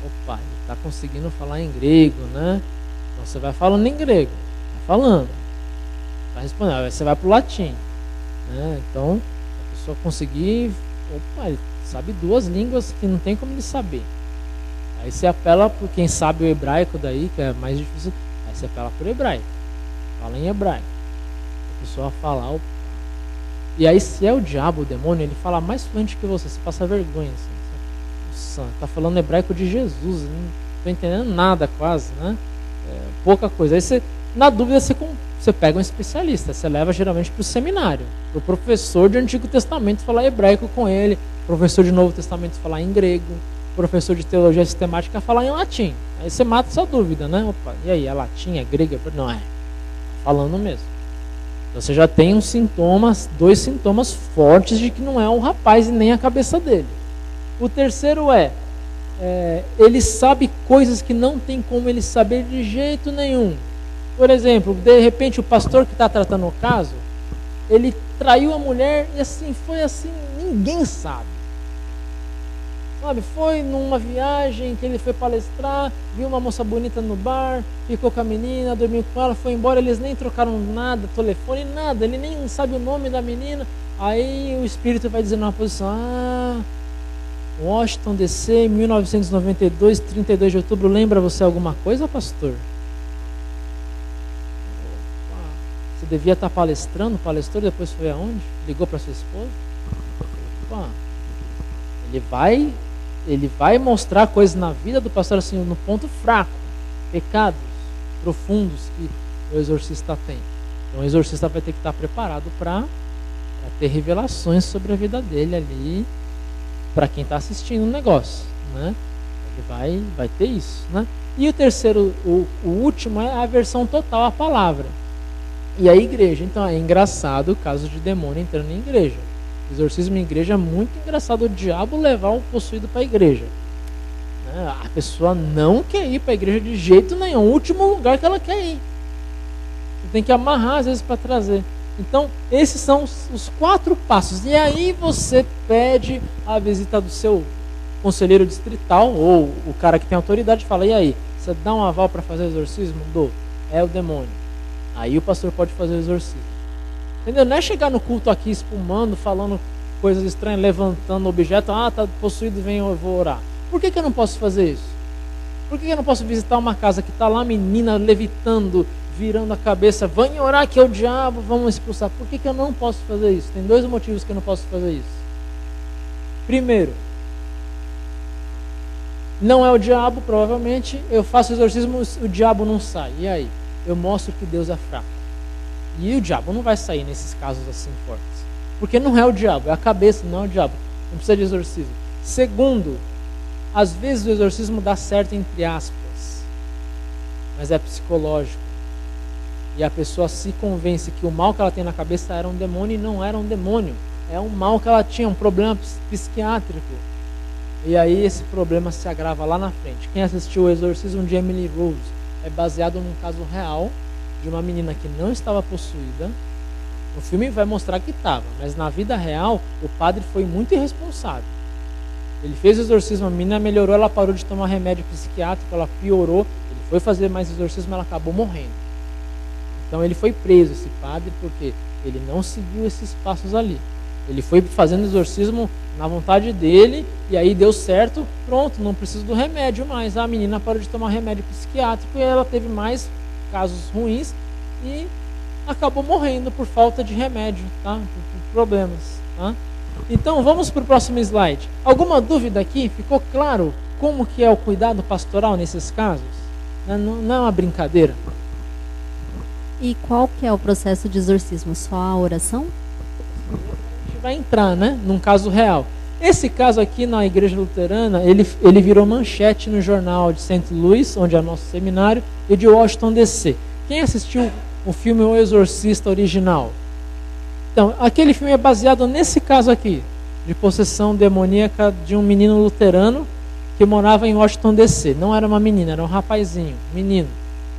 Opa, ele está conseguindo falar em grego, né? Então você vai falando em grego, vai falando, vai respondendo. Aí você vai para o latim, né? Então a pessoa conseguir, opa, ele sabe 2 línguas que não tem como ele saber. Aí você apela para quem sabe o hebraico daí, que é mais difícil. Aí você apela para o hebraico. Fala em hebraico. A pessoa fala. Opa. E aí se é o diabo, o demônio, ele fala mais fluente que você passa vergonha. Assim. Nossa, tá falando hebraico de Jesus. Não tô entendendo nada quase, né? Pouca coisa. Aí você, na dúvida, você pega um especialista. Você leva geralmente para o seminário. Para o professor de Antigo Testamento falar hebraico com ele. Professor de Novo Testamento falar em grego. Professor de teologia sistemática falar em latim. Aí você mata essa dúvida, né? Opa, e aí, é latim, é grego? Não, falando mesmo. Então você já tem 2 sintomas fortes de que não é um rapaz e nem a cabeça dele. O terceiro ele sabe coisas que não tem como ele saber de jeito nenhum. Por exemplo, de repente o pastor que está tratando o caso, ele traiu a mulher e assim, foi assim, ninguém sabe. Sabe, foi numa viagem que ele foi palestrar, viu uma moça bonita no bar, ficou com a menina, dormiu com ela, foi embora, eles nem trocaram nada, telefone, nada, ele nem sabe o nome da menina. Aí o espírito vai dizer numa posição, Washington DC, 1992, 32 de outubro, lembra você alguma coisa, pastor? Você devia estar palestrando, palestrou, depois foi aonde? Ligou para sua esposa? Opa. Ele vai mostrar coisas na vida do pastor assim, no ponto fraco, pecados profundos que o exorcista tem. Então o exorcista vai ter que estar preparado para ter revelações sobre a vida dele ali, para quem está assistindo o negócio, né? Ele vai ter isso, né? E o terceiro, o último é a aversão total à palavra. E a igreja, então é engraçado o caso de demônio entrando em igreja. Exorcismo em igreja é muito engraçado, o diabo levar um possuído para a igreja. A pessoa não quer ir para a igreja de jeito nenhum, o último lugar que ela quer ir. Você tem que amarrar às vezes para trazer. Então, esses são os 4 passos. E aí você pede a visita do seu conselheiro distrital, ou o cara que tem autoridade, fala, e aí, você dá um aval para fazer o exorcismo? Dou. É o demônio. Aí o pastor pode fazer o exorcismo. Entendeu? Não é chegar no culto aqui espumando, falando coisas estranhas, levantando objeto. Tá possuído, vem, eu vou orar. Por que eu não posso fazer isso? Por que eu não posso visitar uma casa que está lá a menina levitando, virando a cabeça, vem orar que é o diabo, vamos expulsar? Por que eu não posso fazer isso? Tem 2 motivos que eu não posso fazer isso. Primeiro, não é o diabo, provavelmente, eu faço o exorcismo, o diabo não sai. E aí? eu mostro que Deus é fraco. E o diabo não vai sair nesses casos assim fortes. Porque não é o diabo, é a cabeça, não é o diabo. Não precisa de exorcismo. Segundo, às vezes o exorcismo dá certo entre aspas, mas é psicológico. E a pessoa se convence que o mal que ela tem na cabeça era um demônio e não era um demônio. É um mal que ela tinha, um problema psiquiátrico. E aí esse problema se agrava lá na frente. Quem assistiu o Exorcismo de Emily Rose é baseado num caso real de uma menina que não estava possuída. O filme vai mostrar que estava, mas na vida real o padre foi muito irresponsável. Ele fez o exorcismo, a menina melhorou, ela parou de tomar remédio psiquiátrico, ela piorou, ele foi fazer mais exorcismo, ela acabou morrendo. Então ele foi preso, esse padre, porque ele não seguiu esses passos ali. Ele foi fazendo exorcismo na vontade dele, e aí deu certo, pronto, não precisa do remédio mais. A menina parou de tomar remédio psiquiátrico e ela teve mais casos ruins e acabou morrendo por falta de remédio, tá? Por problemas, tá? Então vamos para o próximo slide. Alguma dúvida aqui? Ficou claro como que é o cuidado pastoral nesses casos? Não é uma brincadeira. E qual que é o processo de exorcismo? Só a oração? A gente vai entrar, né, num caso real. Esse caso aqui na igreja luterana, ele virou manchete no jornal de St. Louis, onde é nosso seminário, e de Washington DC. Quem assistiu o filme O Exorcista original? Então, aquele filme é baseado nesse caso aqui, de possessão demoníaca de um menino luterano que morava em Washington DC. Não era uma menina, era um rapazinho, menino,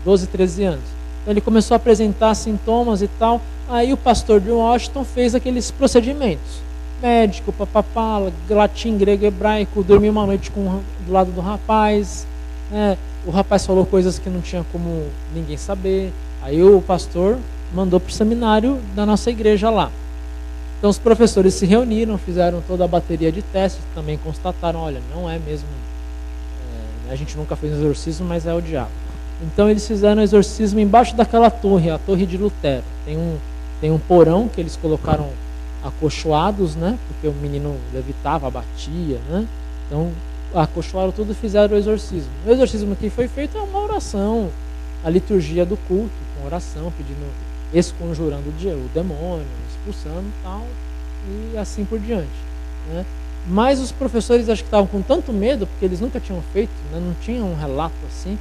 12, 13 anos. Então ele começou a apresentar sintomas e tal. Aí o pastor de Washington fez aqueles procedimentos. Médico, papapá, latim, grego, hebraico, dormiu uma noite do lado do rapaz. Né? O rapaz falou coisas que não tinha como ninguém saber. Aí o pastor mandou para o seminário da nossa igreja lá. Então os professores se reuniram, fizeram toda a bateria de testes, também constataram, olha, não é mesmo, a gente nunca fez exorcismo, mas é o diabo. Então eles fizeram exorcismo embaixo daquela torre, a torre de Lutero. Tem um porão que eles colocaram acolchoados, né? Porque o menino levitava, batia, né? Então acolchoaram tudo e fizeram o exorcismo. O exorcismo que foi feito é uma oração, a liturgia do culto, com oração, pedindo, esconjurando o demônio, expulsando e tal, e assim por diante, né? Mas os professores acho que estavam com tanto medo, porque eles nunca tinham feito, né? Não tinham um relato assim,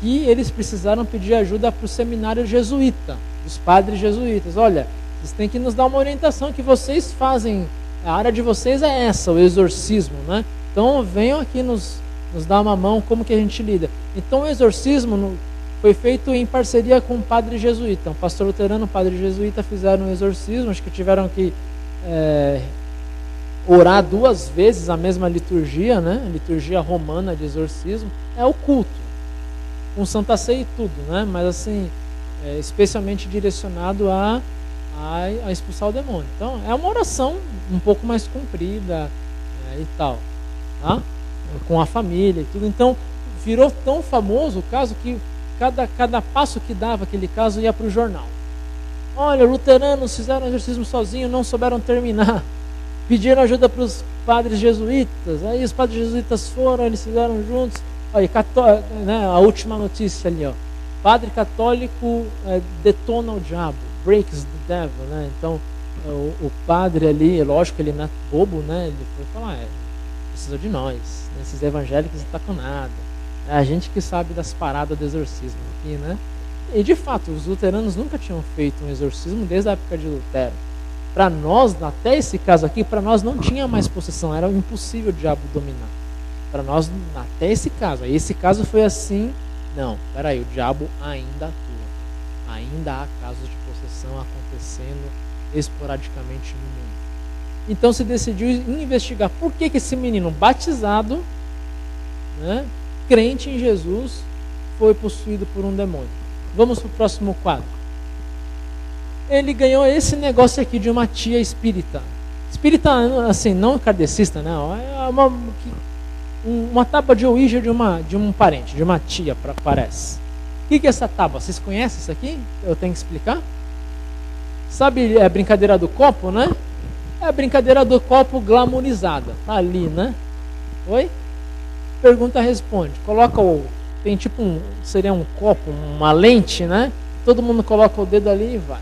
que eles precisaram pedir ajuda para o seminário jesuíta, dos padres jesuítas. Olha, vocês têm que nos dar uma orientação que vocês fazem, a área de vocês é essa, o exorcismo, né? Então venham aqui nos dar uma mão, como que a gente lida. Então o exorcismo foi feito em parceria com o padre jesuíta. Um pastor luterano, um padre jesuíta fizeram um exorcismo, acho que tiveram que orar 2 vezes a mesma liturgia, né? A liturgia romana de exorcismo, é o culto, com Santa Ceia e tudo, né? Mas assim, especialmente direcionado a expulsar o demônio. Então é uma oração um pouco mais comprida e tal, tá? Com a família e tudo. Então virou tão famoso o caso que cada passo que dava aquele caso ia para o jornal. Olha, luteranos fizeram exorcismo sozinhos, não souberam terminar. Pediram ajuda para os padres jesuítas. Aí os padres jesuítas foram, eles fizeram juntos. Aí, né, a última notícia ali, ó. Padre católico detona o diabo, breaks the devil, né? Então o padre ali, lógico que ele não é bobo, né? Ele foi falar, precisa de nós, né? Esses evangélicos não estão com nada. É a gente que sabe das paradas do exorcismo aqui, né? E de fato, os luteranos nunca tinham feito um exorcismo desde a época de Lutero. Para nós, até esse caso aqui, para nós não tinha mais possessão, era impossível o diabo dominar. Para nós, até esse caso. Aí esse caso foi assim, não, peraí, o diabo ainda atua. Ainda há casos de possessão acontecendo esporadicamente no mundo. Então se decidiu investigar por que esse menino batizado, né, crente em Jesus, foi possuído por um demônio. Vamos para o próximo quadro. Ele ganhou esse negócio aqui de uma tia espírita. Espírita, assim, não kardecista, né? É uma tábua de Ouija de um parente, de uma tia, parece. O que é essa tábua? Vocês conhecem isso aqui? Eu tenho que explicar? Sabe a brincadeira do copo, né? É a brincadeira do copo glamourizada. Tá ali, né? Oi? Pergunta, responde. Coloca tem tipo seria um copo, uma lente, né? todo mundo coloca o dedo ali e vai.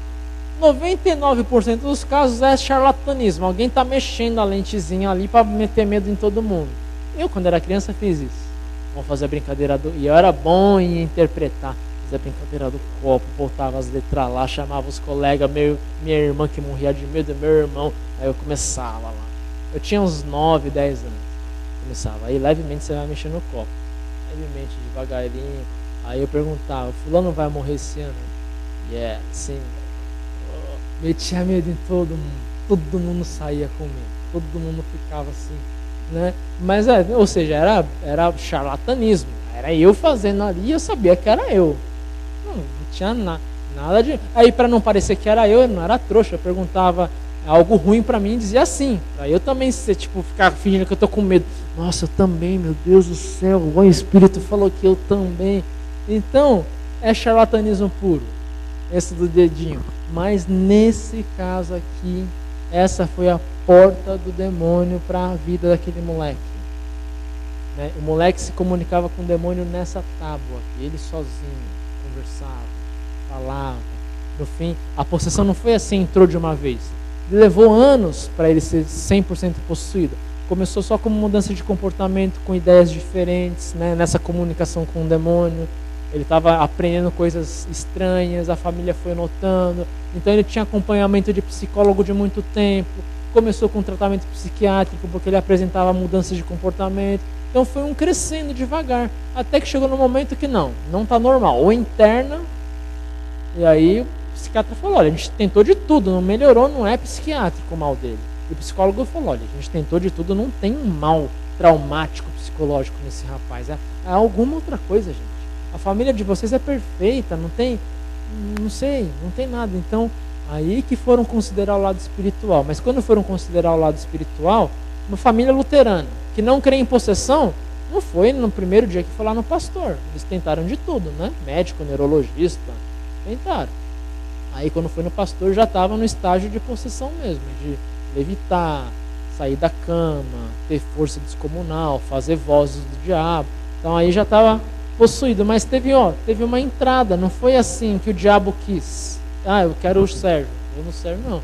99% dos casos é charlatanismo. Alguém está mexendo a lentezinha ali para meter medo em todo mundo. Eu, quando era criança, fiz isso. Vamos fazer a brincadeira do... E eu era bom em interpretar. Fazia a brincadeira do copo, botava as letras lá, chamava os colegas, minha irmã que morria de medo, meu irmão. Aí eu começava lá. Eu tinha uns 9, 10 anos. Começava. Aí levemente você vai mexer no copo. Levemente, devagarinho. Aí eu perguntava, fulano vai morrer esse ano? Sim. Metia medo em todo mundo. Todo mundo saía com medo. Todo mundo ficava assim, né? Mas, ou seja, era charlatanismo. Era eu fazendo ali e eu sabia que era eu. Não tinha nada de... Aí, para não parecer que era eu não era trouxa. Eu perguntava algo ruim para mim e dizia assim. Pra eu também ser, ficar fingindo que eu tô com medo. Nossa, eu também, meu Deus do céu. O Espírito falou que eu também. Então, é charlatanismo puro. Esse do dedinho. Mas nesse caso aqui, essa foi a porta do demônio para a vida daquele moleque. Né? O moleque se comunicava com o demônio nessa tábua. Ele sozinho conversava, falava. No fim, a possessão não foi assim, entrou de uma vez. Levou anos para ele ser 100% possuído. Começou só como mudança de comportamento, com ideias diferentes, né? Nessa comunicação com o demônio. Ele estava aprendendo coisas estranhas, a família foi notando. Então ele tinha acompanhamento de psicólogo de muito tempo. Começou com tratamento psiquiátrico, porque ele apresentava mudanças de comportamento. Então foi um crescendo devagar. Até que chegou no momento que não está normal. Ou interna, e aí o psiquiatra falou, olha, a gente tentou de tudo, não melhorou, não é psiquiátrico o mal dele. E o psicólogo falou, olha, a gente tentou de tudo, não tem um mal traumático psicológico nesse rapaz. É alguma outra coisa, gente. A família de vocês é perfeita, não tem nada. Então, aí que foram considerar o lado espiritual. Mas quando foram considerar o lado espiritual, uma família luterana, que não crê em possessão, não foi no primeiro dia que foi lá no pastor. Eles tentaram de tudo, né? Médico, neurologista, tentaram. Aí quando foi no pastor, já estava no estágio de possessão mesmo, de levitar, sair da cama, ter força descomunal, fazer vozes do diabo. Então aí já estava possuído, mas teve uma entrada, não foi assim que o diabo quis. Eu quero o Sérgio. Eu no Sérgio não.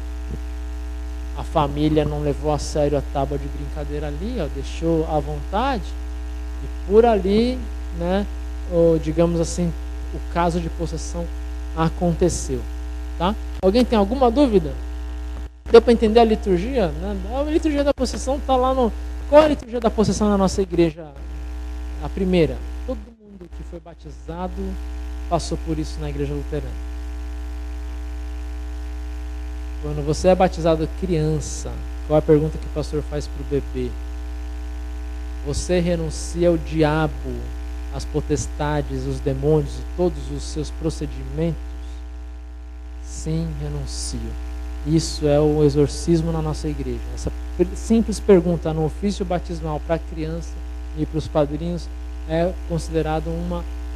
A família não levou a sério a tábua de brincadeira ali, deixou à vontade, e por ali, né, digamos assim, o caso de possessão aconteceu. Tá? Alguém tem alguma dúvida? Deu para entender a liturgia? Né? A liturgia da possessão está lá no... Qual é a liturgia da possessão na nossa igreja? A primeira. Todo mundo que foi batizado passou por isso na igreja luterana. Quando você é batizado criança, qual é a pergunta que o pastor faz para o bebê? Você renuncia ao diabo, às potestades, os demônios e todos os seus procedimentos? Sim, renuncio. Isso é o exorcismo na nossa igreja. Essa simples pergunta no ofício batismal para a criança e para os padrinhos é considerado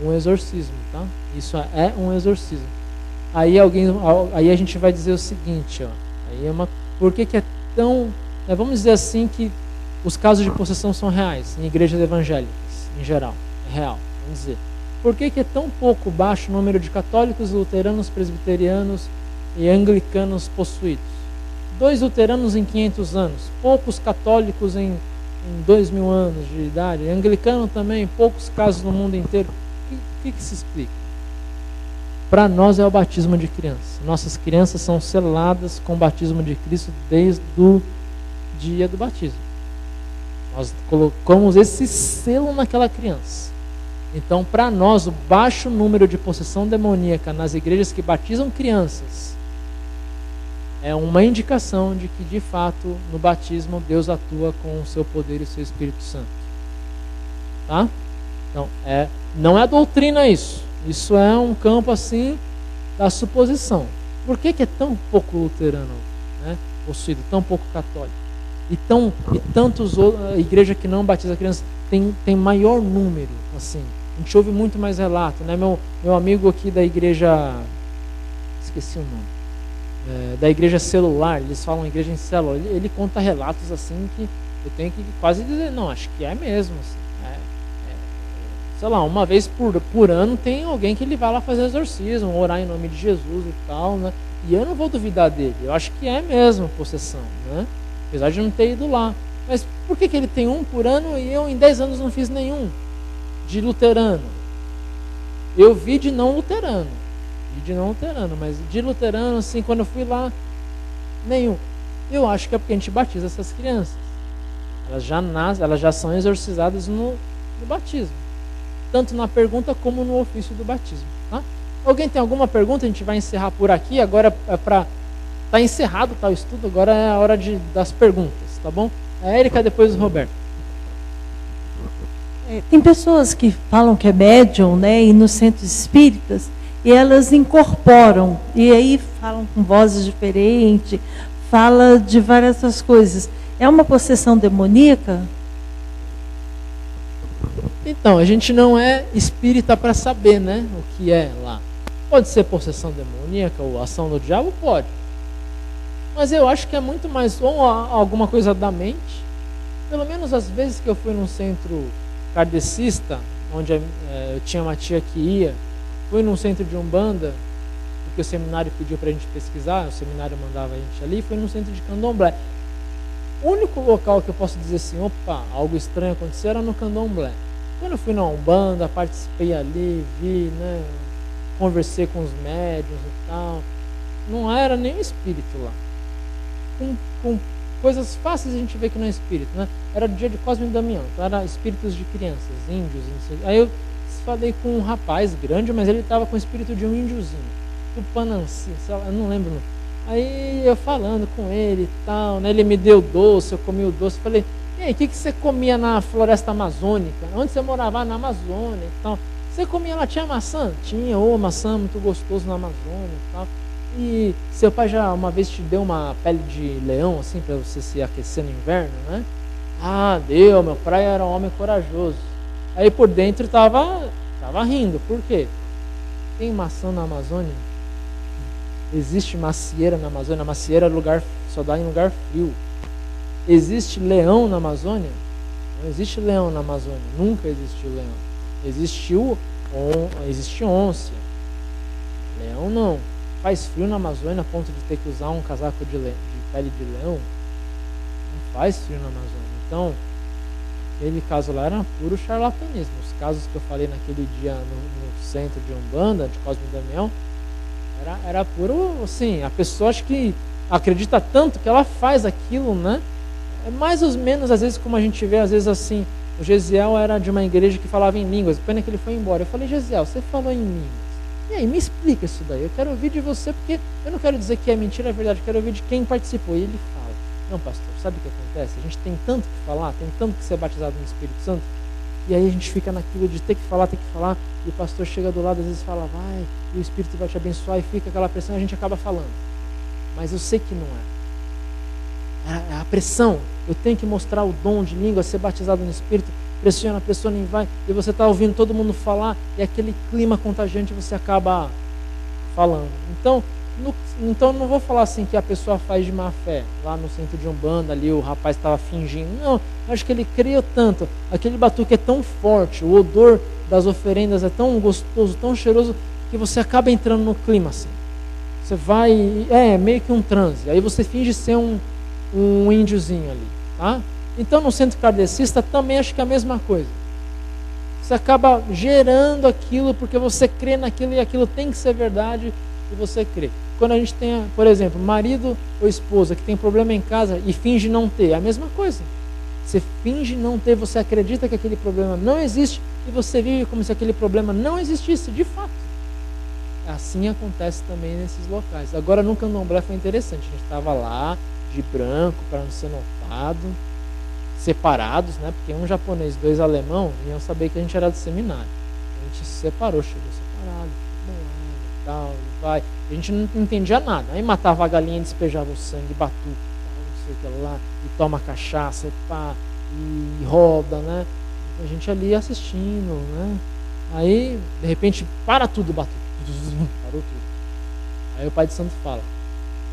um exorcismo, tá? Isso é um exorcismo. Aí a gente vai dizer o seguinte, por que é tão... vamos dizer assim que os casos de possessão são reais em igrejas evangélicas, em geral, é real, vamos dizer. Por que é tão pouco baixo o número de católicos, luteranos, presbiterianos e anglicanos possuídos? 2 luteranos em 500 anos, poucos católicos em 2000 anos de idade, anglicano também, poucos casos no mundo inteiro. O que se explica? Para nós é o batismo de criança. Nossas crianças são seladas com o batismo de Cristo desde o dia do batismo. Nós colocamos esse selo naquela criança. Então, para nós, o baixo número de possessão demoníaca nas igrejas que batizam crianças é uma indicação de que, de fato, no batismo, Deus atua com o seu poder e o seu Espírito Santo. Tá? Então, não é doutrina isso. Isso é um campo, assim, da suposição. Por que é tão pouco luterano, né, possuído, tão pouco católico? E tantos a igreja que não batiza crianças tem maior número, assim. A gente ouve muito mais relato, né? Meu amigo aqui da igreja, esqueci o nome, da igreja celular, eles falam igreja em célula, ele conta relatos assim que eu tenho que quase dizer, não, acho que é mesmo. Assim, sei lá, uma vez por ano tem alguém que ele vai lá fazer exorcismo, orar em nome de Jesus e tal, né? E eu não vou duvidar dele, eu acho que é mesmo possessão, né? Apesar de não ter ido lá. Mas por que ele tem um por ano e eu em 10 anos não fiz nenhum de luterano? Eu vi de não luterano, mas de luterano, assim, quando eu fui lá, nenhum. Eu acho que é porque a gente batiza essas crianças. Elas já nascem, elas já são exorcizadas no batismo. Tanto na pergunta como no ofício do batismo. Tá? Alguém tem alguma pergunta? A gente vai encerrar por aqui. Agora é para... Está encerrado o estudo, agora é a hora das perguntas, tá bom? A Érica, depois o Roberto. Tem pessoas que falam que é médium, né, e nos centros espíritas, e elas incorporam, e aí falam com vozes diferentes, fala de várias outras coisas. É uma possessão demoníaca? Então, a gente não é espírita para saber, né, o que é lá. Pode ser possessão demoníaca ou ação do diabo? Pode. Mas eu acho que é muito mais ou alguma coisa da mente. Pelo menos as vezes que eu fui num centro kardecista, onde eu tinha uma tia que ia, fui num centro de Umbanda, porque o seminário pediu para a gente pesquisar, o seminário mandava a gente ali, fui num centro de Candomblé. O único local que eu posso dizer assim, opa, algo estranho aconteceu era no Candomblé. Quando eu fui na Umbanda, participei ali, vi, né, conversei com os médiuns e tal, não era nenhum espírito lá. Com coisas fáceis a gente vê que não é espírito, né? Era dia de Cosme e Damião, então era espíritos de crianças, índios, não sei. Aí eu falei com um rapaz grande, mas ele estava com o espírito de um índiozinho, Tupananci, sei lá, eu não lembro. Aí eu falando com ele e tal, né? Ele me deu doce, eu comi o doce, falei, e aí, o que você comia na floresta amazônica? Onde você morava? Na Amazônia e tal. Você comia lá, tinha maçã? Tinha, maçã muito gostoso na Amazônia e tal. E seu pai já uma vez te deu uma pele de leão, assim, para você se aquecer no inverno, né? Ah, deu, meu pai era um homem corajoso. Aí por dentro tava rindo, por quê? Tem maçã na Amazônia? Existe macieira na Amazônia? A macieira só dá em lugar frio. Existe leão na Amazônia? Não existe leão na Amazônia, nunca existiu leão. Existe onça. Leão não. Faz frio na Amazônia a ponto de ter que usar um casaco de pele de leão? Não faz frio na Amazônia. Então, aquele caso lá era puro charlatanismo. Os casos que eu falei naquele dia no centro de Umbanda, de Cosme e Damião, era puro, assim, a pessoa acho que acredita tanto que ela faz aquilo, né? É mais ou menos, às vezes, como a gente vê, às vezes assim, o Gesiel era de uma igreja que falava em línguas, pena que ele foi embora. Eu falei, Gesiel, você falou em línguas. E aí, me explica isso daí. Eu quero ouvir de você, porque eu não quero dizer que é mentira, é verdade. Eu quero ouvir de quem participou. E ele fala, não, pastor, sabe o que acontece? A gente tem tanto que falar, tem tanto que ser batizado no Espírito Santo, e aí a gente fica naquilo de ter que falar, e o pastor chega do lado, às vezes fala, vai, e o Espírito vai te abençoar, e fica aquela pressão, e a gente acaba falando. Mas eu sei que não é. A pressão, eu tenho que mostrar o dom de língua, ser batizado no Espírito, pressiona a pessoa, nem vai, e você está ouvindo todo mundo falar, e aquele clima contagiante você acaba falando. Então não vou falar assim que a pessoa faz de má fé, lá no centro de Umbanda, ali o rapaz estava fingindo. Não, acho que ele creu tanto, aquele batuque é tão forte, o odor das oferendas é tão gostoso, tão cheiroso, que você acaba entrando no clima assim. Você vai, meio que um transe, aí você finge ser um índiozinho ali, tá? Então, no centro kardecista também acho que é a mesma coisa. Você acaba gerando aquilo porque você crê naquilo e aquilo tem que ser verdade e você crê. Quando a gente tem, por exemplo, marido ou esposa que tem problema em casa e finge não ter, é a mesma coisa. Você finge não ter, você acredita que aquele problema não existe e você vive como se aquele problema não existisse de fato. Assim acontece também nesses locais. Agora, no Candomblé foi interessante. A gente estava lá de branco para não ser notado, separados, né? Porque um japonês, 2 alemão, iam saber que a gente era do seminário. A gente se separou, chegou separado, e tal, e vai. A gente não entendia nada. Aí matava a galinha, despejava o sangue, batuca, não sei o que lá, e toma cachaça, e roda, né? A gente ali assistindo, né? Aí, de repente, para tudo, batuca. Parou tudo. Aí o Pai de Santo fala,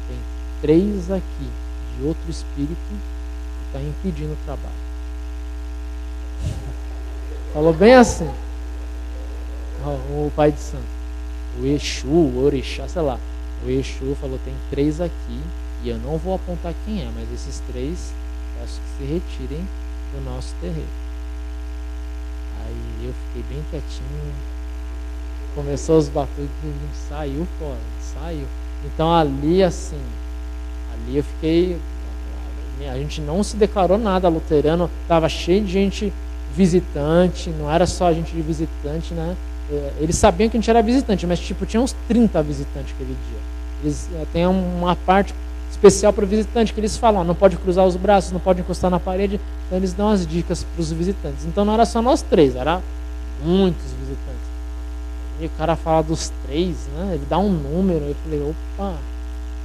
tem 3 aqui de outro espírito está impedindo o trabalho. Falou bem assim. o pai de santo. O Exu, o Orixá, sei lá. O Exu falou, tem 3 aqui, e eu não vou apontar quem é, mas esses 3, peço que se retirem do nosso terreiro. Aí eu fiquei bem quietinho, começou os batuques e saiu fora, saiu. Então ali assim, ali eu fiquei, a gente não se declarou nada luterano, estava cheio de gente visitante, não era só a gente de visitante, né? Eles sabiam que a gente era visitante, mas tipo, tinha uns 30 visitantes aquele dia. Eles têm uma parte especial para o visitante, que eles falam, não pode cruzar os braços, não pode encostar na parede, então eles dão as dicas para os visitantes. Então não era só nós 3, era muitos visitantes. E o cara fala dos 3, né? Ele dá um número, eu falei, opa.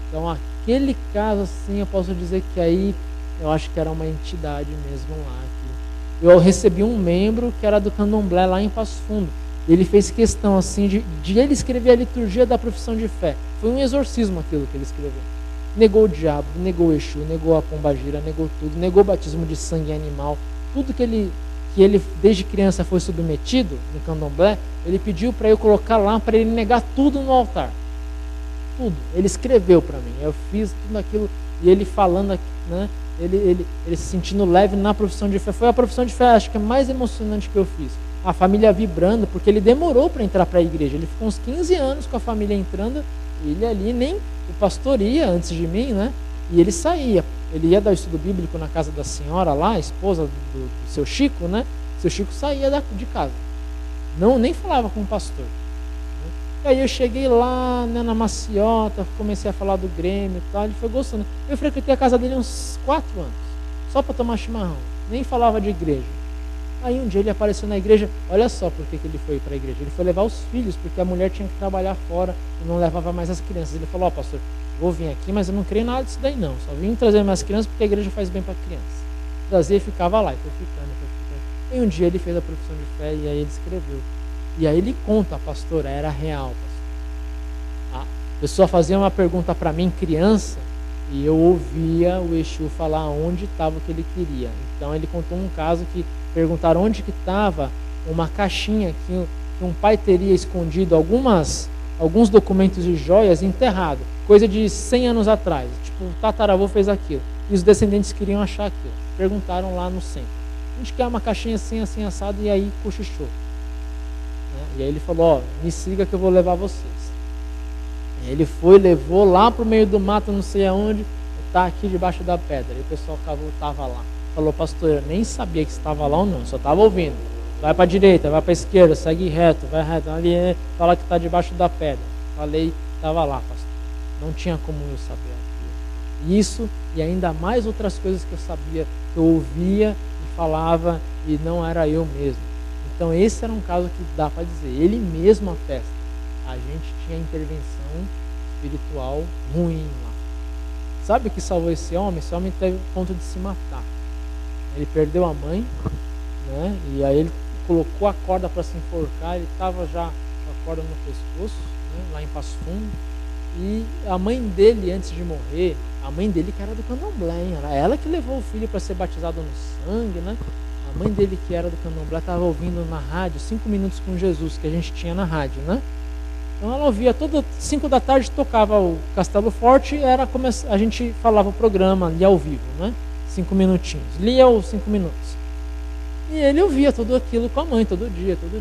Então aquele caso assim, eu posso dizer que aí eu acho que era uma entidade mesmo lá. Eu recebi um membro que era do Candomblé lá em Passo Fundo. Ele fez questão assim de ele escrever a liturgia da profissão de fé. Foi um exorcismo aquilo que ele escreveu. Negou o diabo, negou o Exu, negou a pombagira, negou tudo, negou o batismo de sangue animal. Tudo que ele desde criança foi submetido no Candomblé, ele pediu para eu colocar lá, para ele negar tudo no altar. Tudo. Ele escreveu para mim. Eu fiz tudo aquilo e ele falando, né? Ele se sentindo leve na profissão de fé. Foi a profissão de fé, acho que é mais emocionante que eu fiz. A família vibrando, porque ele demorou para entrar para a igreja. Ele ficou uns 15 anos com a família entrando, e ele ali nem o pastor ia antes de mim, né? E ele saía. Ele ia dar o estudo bíblico na casa da senhora lá, a esposa do seu Chico, né? Seu Chico saía de casa. Nem falava com o pastor. E aí eu cheguei lá, né, na maciota, comecei a falar do Grêmio e tal, ele foi gostando. Eu frequentei a casa dele uns 4 anos, só para tomar chimarrão, nem falava de igreja. Aí um dia ele apareceu na igreja, olha só por que ele foi para a igreja. Ele foi levar os filhos, porque a mulher tinha que trabalhar fora e não levava mais as crianças. Ele falou, pastor, vou vir aqui, mas eu não creio nada disso daí não, só vim trazer mais crianças porque a igreja faz bem para criança. Trazia e ficava lá, e foi ficando. E um dia ele fez a profissão de fé e aí ele escreveu. E aí ele conta, pastor, era real, pastor. A pessoa fazia uma pergunta para mim, criança, e eu ouvia o Exu falar onde estava o que ele queria. Então ele contou um caso que perguntaram onde que estava uma caixinha que um pai teria escondido alguns documentos e joias enterrado, coisa de 100 anos atrás. Tipo, o tataravô fez aquilo. E os descendentes queriam achar aquilo. Perguntaram lá no centro. A gente quer uma caixinha assim, assim, assado, e aí cochichou. E aí ele falou, me siga que eu vou levar vocês. E ele foi, levou lá pro meio do mato, não sei aonde, tá aqui debaixo da pedra. E o pessoal estava lá. Falou, pastor, eu nem sabia que estava lá ou não, só estava ouvindo. Vai para a direita, vai para a esquerda, segue reto, vai reto. Ali fala que está debaixo da pedra. Falei, estava lá, pastor. Não tinha como eu saber aquilo. Isso e ainda mais outras coisas que eu sabia, que eu ouvia e falava e não era eu mesmo. Então esse era um caso que dá para dizer, ele mesmo atesta. A gente tinha intervenção espiritual ruim lá. Sabe o que salvou esse homem? Esse homem teve o ponto de se matar. Ele perdeu a mãe, né? E aí ele colocou a corda para se enforcar, ele estava já com a corda no pescoço, né? Lá em Passo Fundo. E a mãe dele, antes de morrer, a mãe dele que era do Candomblé, hein? Era ela que levou o filho para ser batizado no sangue, né? A mãe dele, que era do Candomblé, estava ouvindo na rádio 5 minutos com Jesus, que a gente tinha na rádio, né? Então ela ouvia, todas 5 da tarde tocava o Castelo Forte, a gente falava o programa ali ao vivo, né? 5 minutinhos, lia os 5 minutos. E ele ouvia tudo aquilo com a mãe, todo dia, os 5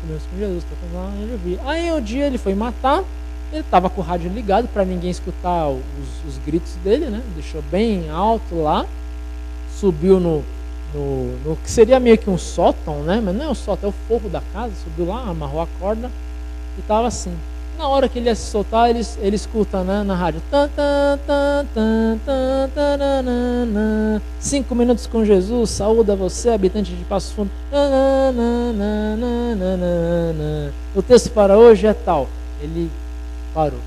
minutos com Jesus, tocando lá, ele ouvia. Aí um dia ele foi matar, ele estava com o rádio ligado para ninguém escutar os gritos dele, né? Deixou bem alto lá, subiu no que seria meio que um sótão, né? Mas não é um sótão, é o forro da casa. Subiu lá, amarrou a corda e estava assim. Na hora que ele ia se soltar, ele escuta, né, na rádio. 5 minutos com Jesus, saúda você, habitante de Passo Fundo. O texto para hoje é tal. Ele parou.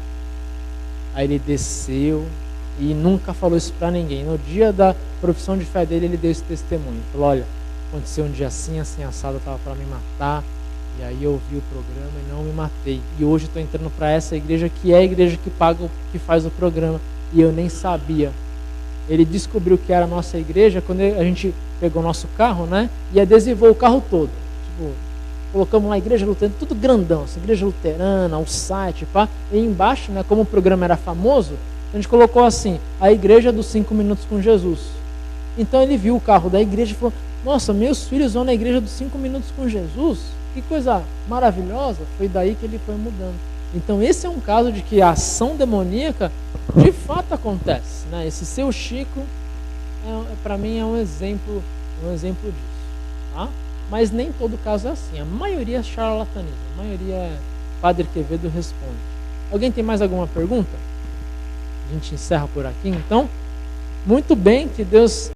Aí ele desceu e nunca falou isso para ninguém. No dia da profissão de fé dele, ele deu esse testemunho. Ele falou, olha, aconteceu um dia assim, assim, assado, eu estava para me matar. E aí eu ouvi o programa e não me matei. E hoje estou entrando para essa igreja, que é a igreja que paga, que faz o programa. E eu nem sabia. Ele descobriu que era a nossa igreja quando a gente pegou o nosso carro, né? E adesivou o carro todo. Tipo, colocamos lá a igreja luterana, tudo grandão, assim, igreja luterana, o site, pá. E embaixo, né, como o programa era famoso, a gente colocou assim, a igreja dos 5 minutos com Jesus. Então ele viu o carro da igreja e falou, nossa, meus filhos vão na igreja dos 5 minutos com Jesus, que coisa maravilhosa. Foi daí que ele foi mudando. Então esse é um caso de que a ação demoníaca de fato acontece, né? Esse seu Chico, para mim, é um exemplo disso, tá? Mas nem todo caso é assim, a maioria é charlatanismo, a maioria é Padre Quevedo responde. Alguém tem mais alguma pergunta? A gente encerra por aqui, então. Muito bem, que Deus